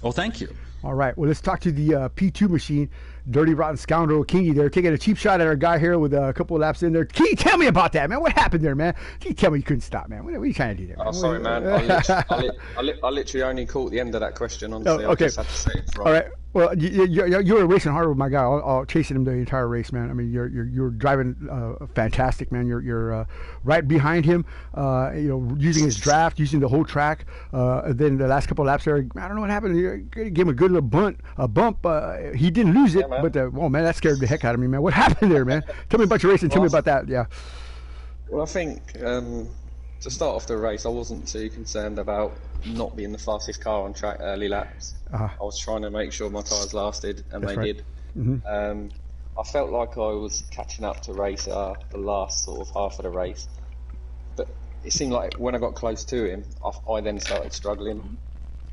Well, thank you. All right. Well, let's talk to the P2 machine. Dirty Rotten Scoundrel Kingy there, taking a cheap shot at our guy here with a couple of laps in there. Kingy, tell me about that, man. What happened there, man? Can you tell me you couldn't stop, man? What are you trying to do there, man? Oh, sorry, man. I literally only caught the end of that question, honestly. Oh, okay. I just had to say it all right. Well, you were racing hard with my guy. I'll chasing him the entire race, man. I mean, you're driving fantastic, man. You're right behind him. Using his draft, using the whole track. Then the last couple of laps there, I don't know what happened. You gave him a good little bump. He didn't lose it, man. but man, that scared the heck out of me, man. What happened there, man? Tell me about your racing. Tell me about that. Yeah. Well, I think to start off the race, I wasn't too concerned about not being the fastest car on track early laps. I was trying to make sure my tyres lasted, and That's they right. did. Mm-hmm. I felt like I was catching up to Racer the last sort of half of the race, but it seemed like when I got close to him, I then started struggling.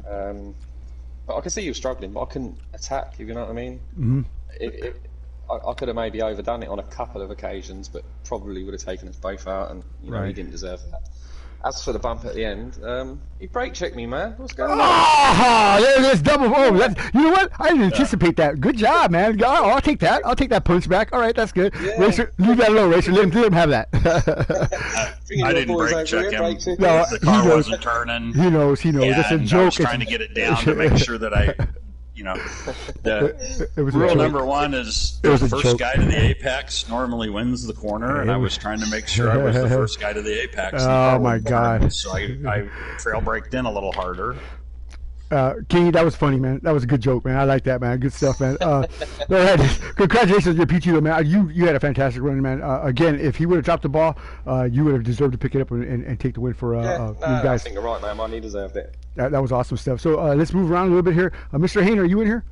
But I could see he was struggling, but I couldn't attack, if you know what I mean. Mm-hmm. I could have maybe overdone it on a couple of occasions, but probably would have taken us both out, and Right. he didn't deserve that. As for the bump at the end, he brake checked me, man. What's going on? There's double. You know what? I didn't anticipate that. Good job, man. I'll take that. I'll take that punch back. All right, that's good. Yeah. Racer, leave that alone, Racer. Let him have that. I didn't brake check him. No, The car wasn't turning. He knows. Yeah, That's a and joke. I was trying to get it down to make sure that It was a rule joke. number one is It was the a first joke. guy to the apex normally wins the corner, and I was trying to make sure I was the first guy to the apex. Oh, my God. So I trail braked in a little harder. King, that was funny, man. That was a good joke, man. I like that, man. Good stuff, man. Go ahead. Congratulations on your P2, man. You had a fantastic run, man. Again, if he would have dropped the ball, you would have deserved to pick it up and take the win for you guys. I think you're right, man. He deserved it. That was awesome stuff. So let's move around a little bit here. Mr. Hayner, are you in here?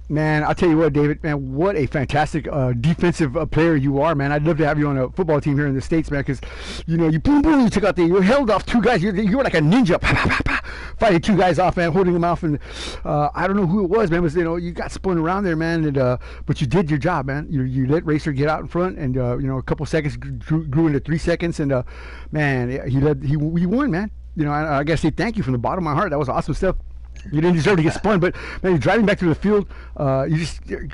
Man, I'll tell you what, David, man, what a fantastic defensive player you are, man. I'd love to have you on a football team here in the States, man, because, you boom, you took out you held off two guys. You were like a ninja, fighting two guys off, man, holding them off. And I don't know who it was, man. It was, you got spun around there, man, and but you did your job, man. You let Racer get out in front, and, a couple seconds grew into 3 seconds, and, man, he won, man. I got to say thank you from the bottom of my heart. That was awesome stuff. You didn't deserve to get spun, but man, you're driving back to the field. You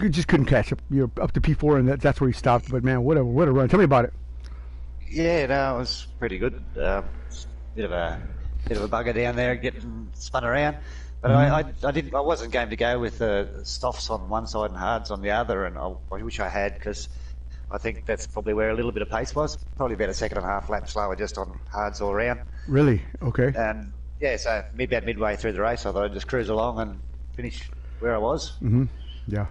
just couldn't catch up. You're up to P4, and that's where you stopped. But man, what a run! Tell me about it. Yeah, no, it was pretty good. Bit of a bugger down there, getting spun around. But I wasn't game to go with softs on one side and hards on the other, and I wish I had, because I think that's probably where a little bit of pace was. Probably about a second and a half lap slower just on hards all around. Really? Okay. And yeah, so about midway through the race, I thought I'd just cruise along and finish where I was. Mm-hmm. Yeah.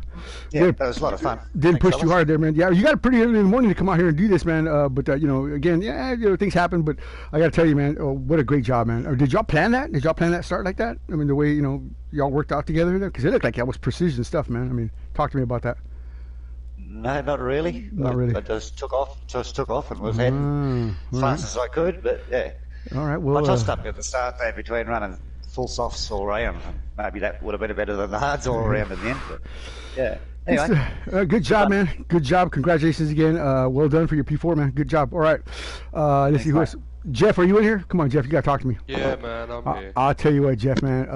Yeah, that was a lot of fun. Didn't push too hard there, man. Yeah, you got pretty early in the morning to come out here and do this, man. But again, things happen. But I got to tell you, man, what a great job, man. Did y'all plan that? Did y'all plan that start like that? I mean, the way y'all worked out together there, because it looked like that was precision stuff, man. I mean, talk to me about that. No, not really. Not really. I just took off and was heading as fast as I could. But yeah. All right. Well, I tossed up at the start there between running full softs all around. Maybe that would have been better than the hards all around in the end. But yeah. Anyway. Good job, man. Good job. Congratulations again. Well done for your P4, man. Good job. All right. Let's see who else. Jeff, are you in here? Come on, Jeff. You got to talk to me. Yeah, man. I'm here. I'll tell you what, Jeff, man.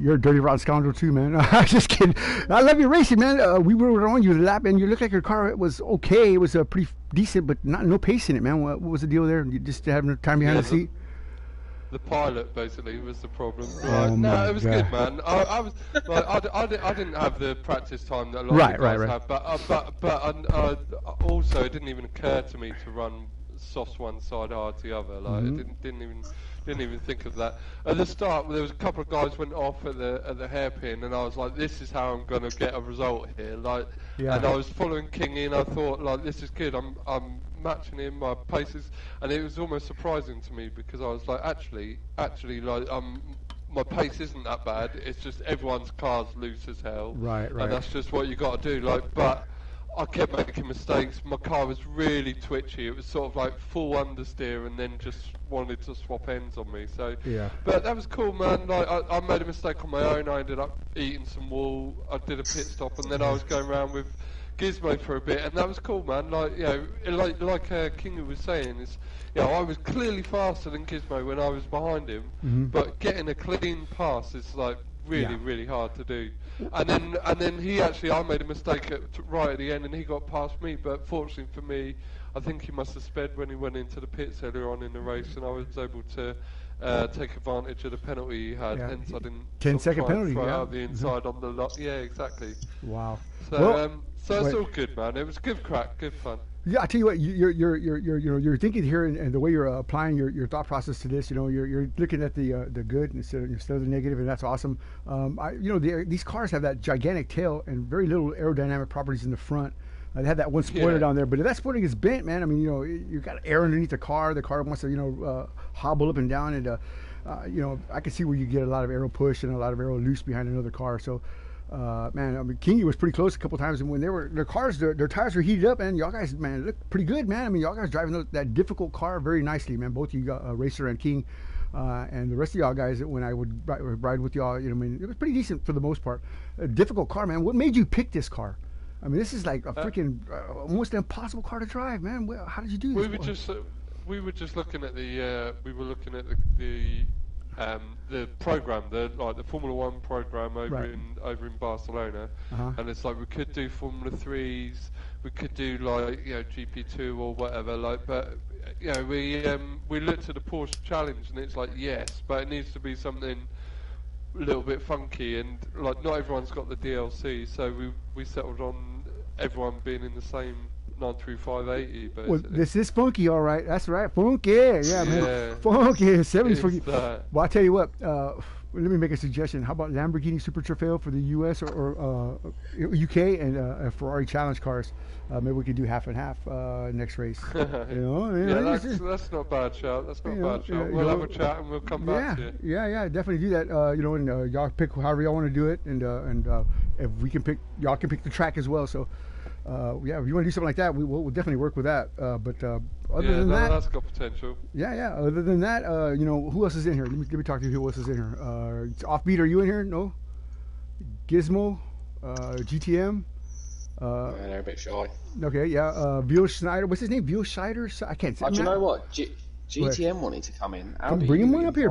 You're a dirty rotten scoundrel too, man. I'm just kidding. I love your racing, man. We were on you the lap, and you looked like your car was okay. It was pretty decent, but no pace in it, man. What was the deal there? You just having time behind the seat? The pilot basically was the problem. Oh it was good, man. I was I didn't have the practice time that a lot of guys have, but also it didn't even occur to me to run softs one side, hard the other. Like it didn't even think of that. At the start, there was a couple of guys went off at the hairpin, and I was like, this is how I'm going to get a result here. Like, and I was following Kingy, and I thought, like, this is good. I'm matching him, my paces, and it was almost surprising to me, because I was like, actually, like, my pace isn't that bad. It's just everyone's car's loose as hell. Right. And that's just what you got to do. Like, but I kept making mistakes. My car was really twitchy. It was sort of like full understeer and then just wanted to swap ends on me. So, yeah. But that was cool, man. Like I made a mistake on my own. I ended up eating some wool. I did a pit stop and then I was going around with Gizmo for a bit, and that was cool, man. Like like Kingu was saying, is I was clearly faster than Gizmo when I was behind him, but getting a clean pass is like really hard to do. And then I made a mistake right at the end, and he got past me. But fortunately for me, I think he must have sped when he went into the pits earlier on in the race, and I was able to take advantage of the penalty he had. Yeah. Hence, I didn't 10-second penalty. Throw out the inside on the lot. Yeah, exactly. Wow. So so it's all good, man. It was good crack, good fun. Yeah, I tell you what, you're thinking here, and the way you're applying your thought process to this, you're looking at the good instead of the negative, and that's awesome. These cars have that gigantic tail and very little aerodynamic properties in the front. They have that one spoiler down there, but if that spoiler gets bent, man, I mean, you got air underneath the car. The car wants to hobble up and down, and I can see where you get a lot of aero push and a lot of aero loose behind another car. So. Man, I mean, Kingy was pretty close a couple times, and when their tires were heated up, and y'all guys, man, look pretty good, man. I mean, y'all guys driving that difficult car very nicely, man. Both of you got Racer and King, and the rest of y'all guys. When I would ride with y'all, I mean, it was pretty decent for the most part. A difficult car, man. What made you pick this car? I mean, this is like a freaking almost an impossible car to drive, man. How did you do this? We were just looking at the program, the Formula One program over in Barcelona, and it's like we could do Formula 3s, we could do GP2 or whatever, but we looked at the Porsche Challenge and it's like yes, but it needs to be something a little bit funky, and like not everyone's got the DLC, so we settled on everyone being in the same 93580. Well, this is funky, all right. That's right, funky. Yeah, man. Funky. 70s funky. Well, I tell you what. Let me make a suggestion. How about Lamborghini Super Trofeo for the U.S. or UK and Ferrari Challenge cars? Maybe we could do half and half next race. That's not a bad shout. That's not a bad shout. We'll have a chat and we'll come back to you. Yeah, definitely do that. And y'all pick however y'all want to do it, and if we can pick, y'all can pick the track as well. So. If you want to do something like that, we'll definitely work with that. But other than that, that's got potential. Yeah. Other than that, who else is in here? Let me talk to you. Who else is in here? Offbeat, are you in here? No. Gizmo, GTM. They're a bit shy. Okay, yeah. Veal Schneider. What's his name? Veal Schneider. I can't say. Do you know what? GTM wanted to come in. Bring him on up here.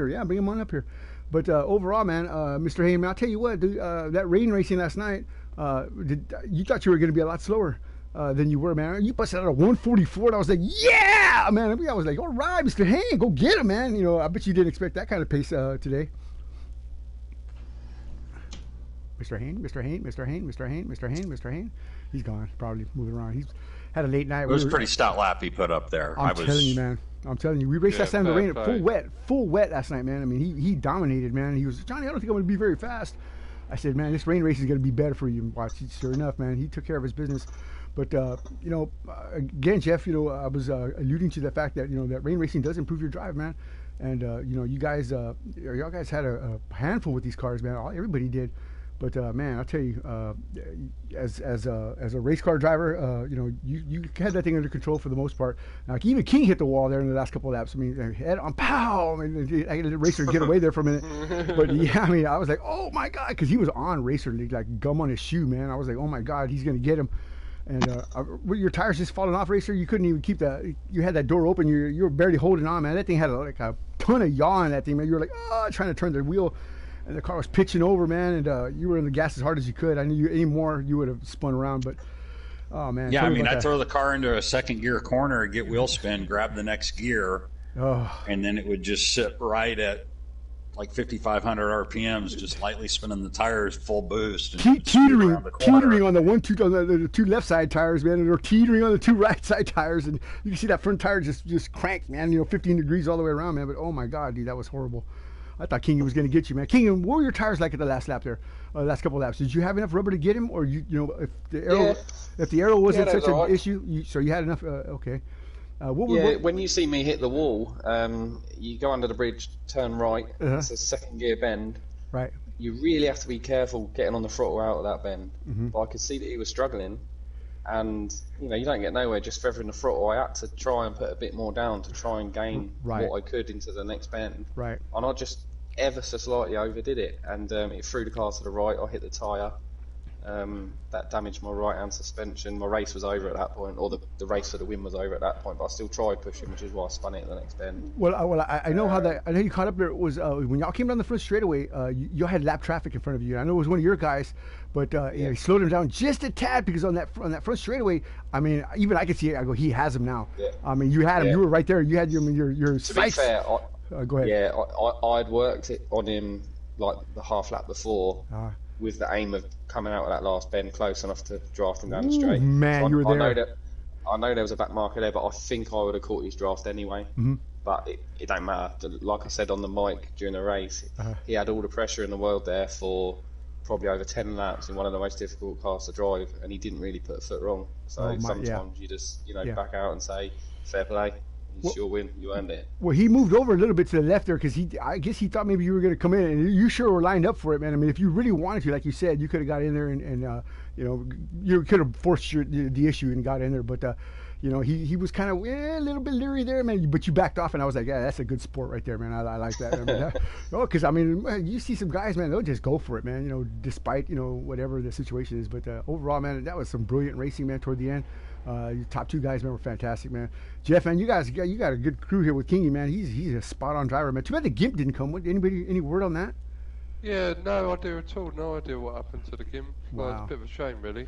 Yeah, bring him on up here. But overall, man, Mr. Hayman, I'll tell you what, dude, that rain racing last night. You thought you were going to be a lot slower than you were, man. You busted out a 144, and I was like, yeah, man. I was like, all right, Mr. Hain, go get him, man. I bet you didn't expect that kind of pace today. Mr. Hain. He's gone, probably moving around. He's had a late night. It was a pretty stout lap he put up there. I'm telling you, man. We raced last night in the rain, full wet last night, man. I mean, he dominated, man. He was, Johnny, I don't think I'm going to be very fast. I said, man, this rain race is going to be better for you. Watch, sure enough, man, he took care of his business. But again, Jeff, I was alluding to the fact that that rain racing does improve your drive, man. And you guys, y'all guys had a handful with these cars, man. Everybody did. But man, I'll tell you, as a race car driver, you had that thing under control for the most part. Now, even King hit the wall there in the last couple of laps. I mean, head on, pow! I mean, I had the racer get away there for a minute. But yeah, I mean, I was like, oh my god, because he was on racer, like gum on his shoe, man. I was like, oh my god, he's gonna get him. And your tires just falling off, racer. You couldn't even keep that. You had that door open. You were barely holding on, man. That thing had like a ton of yaw in that thing, man. You were like, trying to turn the wheel. And the car was pitching over, man, and you were in the gas as hard as you could. I knew any more, you would have spun around, but oh man. Yeah, I mean, I throw the car into a second gear corner, get wheel spin, grab the next gear, and then it would just sit right at like 5,500 RPMs, just lightly spinning the tires full boost. And teetering on the two left side tires, man, and they're teetering on the two right side tires, and you can see that front tire just cranked, man. 15 degrees all the way around, man. But oh my god, dude, that was horrible. I thought Kingy was going to get you, man. Kingy, what were your tires like at the last lap there? Last couple of laps, did you have enough rubber to get him, or if the arrow wasn't such an issue, so you had enough? Okay. When you see me hit the wall, you go under the bridge, turn right. It's a second gear bend. Right. You really have to be careful getting on the throttle out of that bend. But I could see that he was struggling, and you don't get nowhere just feathering the throttle. I had to try and put a bit more down to try and gain what I could into the next bend. Right. And I just ever so slightly overdid it, and it threw the car to the right. I hit the tyre. That damaged my right hand suspension. My race was over at that point, or the race for the win was over at that point, but I still tried pushing, which is why I spun it at the next bend. Well, I know how that. I know you caught up there. It was when y'all came down the front straightaway. You had lap traffic in front of you. I know it was one of your guys, but he slowed him down just a tad because on that front straightaway. I mean, even I could see it. I go, he has him now. Yeah. I mean, you had him. You were right there. You had your To be fair, go ahead. Yeah, I'd worked it on him like the half lap before. With the aim of coming out of that last bend close enough to draft him down the straight. Man, so you were there. I know there was a back marker there, but I think I would have caught his draft anyway. Mm-hmm. But it don't matter. Like I said on the mic during the race, he had all the pressure in the world there for probably over 10 laps in one of the most difficult cars to drive, and he didn't really put a foot wrong. So sometimes you just back out and say, fair play. It's your win. You earned it. Well, he moved over a little bit to the left there because I guess he thought maybe you were going to come in, and you sure were lined up for it, man. I mean, if you really wanted to, like you said, you could have got in there and you could have forced the issue and got in there. But he was kind of a little bit leery there, man. But you backed off, and I was like, yeah, that's a good sport right there, man. I like that. I mean, because I mean, you see some guys, man, they'll just go for it, man. Despite whatever the situation is. But overall, man, that was some brilliant racing, man. Toward the end. Your top two guys, man, were fantastic, man. Jeff, man, you got a good crew here with Kingy, man. He's a spot on driver, man. Too bad the GIMP didn't come. Any word on that? Yeah, no idea at all. No idea what happened to the GIMP. Wow. Well, it's a bit of a shame, really.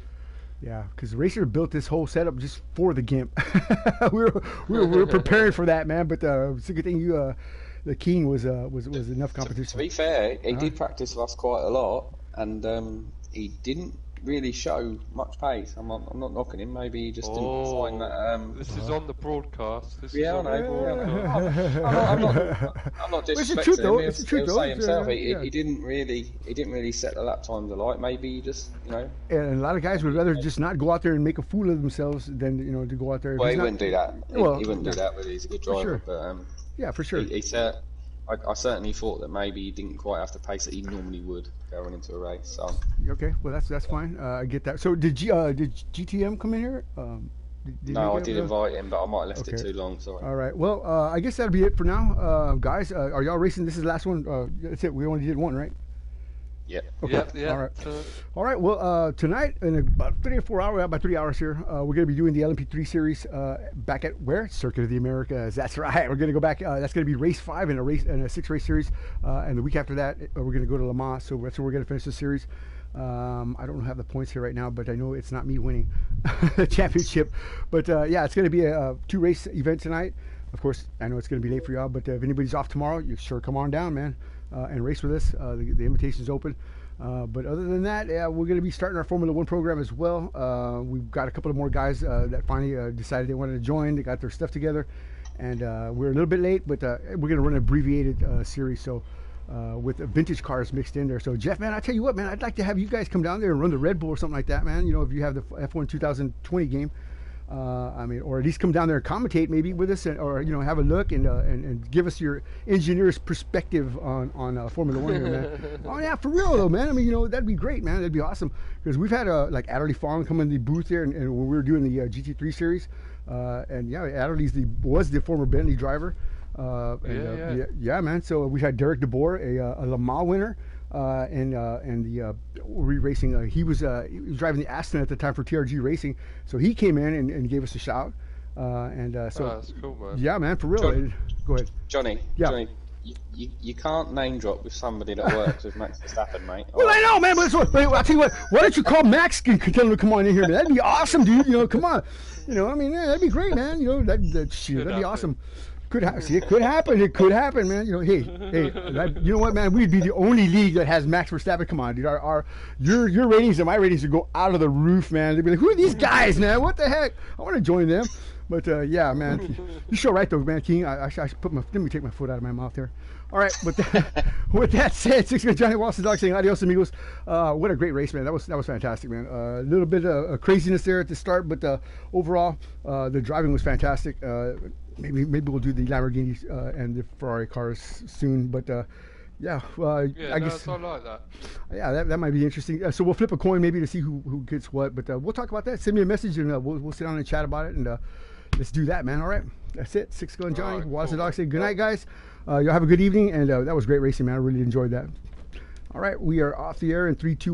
Yeah, because the Racer built this whole setup just for the GIMP. we were preparing for that, man. But it's a good thing the King was enough competition. To be fair, he did practice with us quite a lot, and he didn't really show much pace. I'm not knocking him. Maybe he just didn't find that. This is on the broadcast. I know. I'm not disrespecting him. It's the truth, though. Say himself. He didn't really set the lap times alight. Maybe he just And a lot of guys would rather just not go out there and make a fool of themselves than to go out there. Well, he wouldn't do that. He wouldn't do that. But he's a good driver. Sure. But for sure. He said. I certainly thought that maybe he didn't quite have the pace that he normally would going into a race. So. Okay, well that's fine. I get that. So did GTM come in here? No, I did invite him, but I might have left it too long. Sorry. All right. Well, I guess that'll be it for now, guys. Are y'all racing? This is the last one. That's it. We only did one, right? Yeah. Okay. Yeah. All right. All right. Well, tonight in about 3 or 4 hours, about 3 hours here, we're going to be doing the LMP3 series back at where? Circuit of the Americas. That's right. We're going to go back. That's going to be race 5 in a 6-race series, and the week after that, we're going to go to Le Mans. So that's where we're going to finish the series. I don't have the points here right now, but I know it's not me winning the championship. But it's going to be a 2-race event tonight. Of course, I know it's going to be late for y'all, but if anybody's off tomorrow, you sure come on down, man. And race with us. The invitation's open. But other than that, we're going to be starting our Formula One program as well. We've got a couple of more guys that finally decided they wanted to join. They got their stuff together. And we're a little bit late, but we're going to run an abbreviated series. So with vintage cars mixed in there. So, Jeff, man, I tell you what, man, I'd like to have you guys come down there and run the Red Bull or something like that, man. If you have the F1 2020 game. Or at least come down there and commentate maybe with us, or have a look and give us your engineer's perspective on Formula One here, man. Oh yeah, for real though, man. I mean, that'd be great, man. That'd be awesome because we've had like Adderley Fawn come in the booth there, and when we were doing the GT3 series, Adderley's was the former Bentley driver. Yeah, man. So we had Derek DeBoer, a Le Mans winner. And the re-racing, he was driving the Aston at the time for TRG Racing, so he came in and gave us a shout. So that's cool, man. Yeah, man, for real. Go ahead, Johnny. Yeah. Johnny, you can't name drop with somebody that works with Max Verstappen, mate. Well, I know, man, but I'll tell you what. Why don't you call Max and tell him to come on in here, man? That'd be awesome, dude. Come on. That'd be great, man. That'd be awesome. It could happen. It could happen, man. Hey, you know what, man? We'd be the only league that has Max Verstappen. Come on, dude. Your ratings and my ratings would go out of the roof, man. They'd be like, who are these guys, man? What the heck? I want to join them. But yeah, man, you're so right though, man. King, I should let me take my foot out of my mouth there. All right, with that said, 6 Johnny Walsh's dog saying adios amigos. What a great race, man. That was fantastic, man. A little bit of craziness there at the start, but overall, the driving was fantastic. Maybe we'll do the Lamborghinis and the Ferrari cars soon, but Yeah, yeah, I guess I like that. Yeah, that might be interesting. So we'll flip a coin maybe to see who gets what, but we'll talk about that. Send me a message and we'll sit down and chat about it, and let's do that, man. All right, that's it. Six Gun Johnny, Right, Watch the cool. Dog. Say good night, guys. Y'all have a good evening, and that was great racing, man. I really enjoyed that. All right, we are off the air in 3, 2, 1.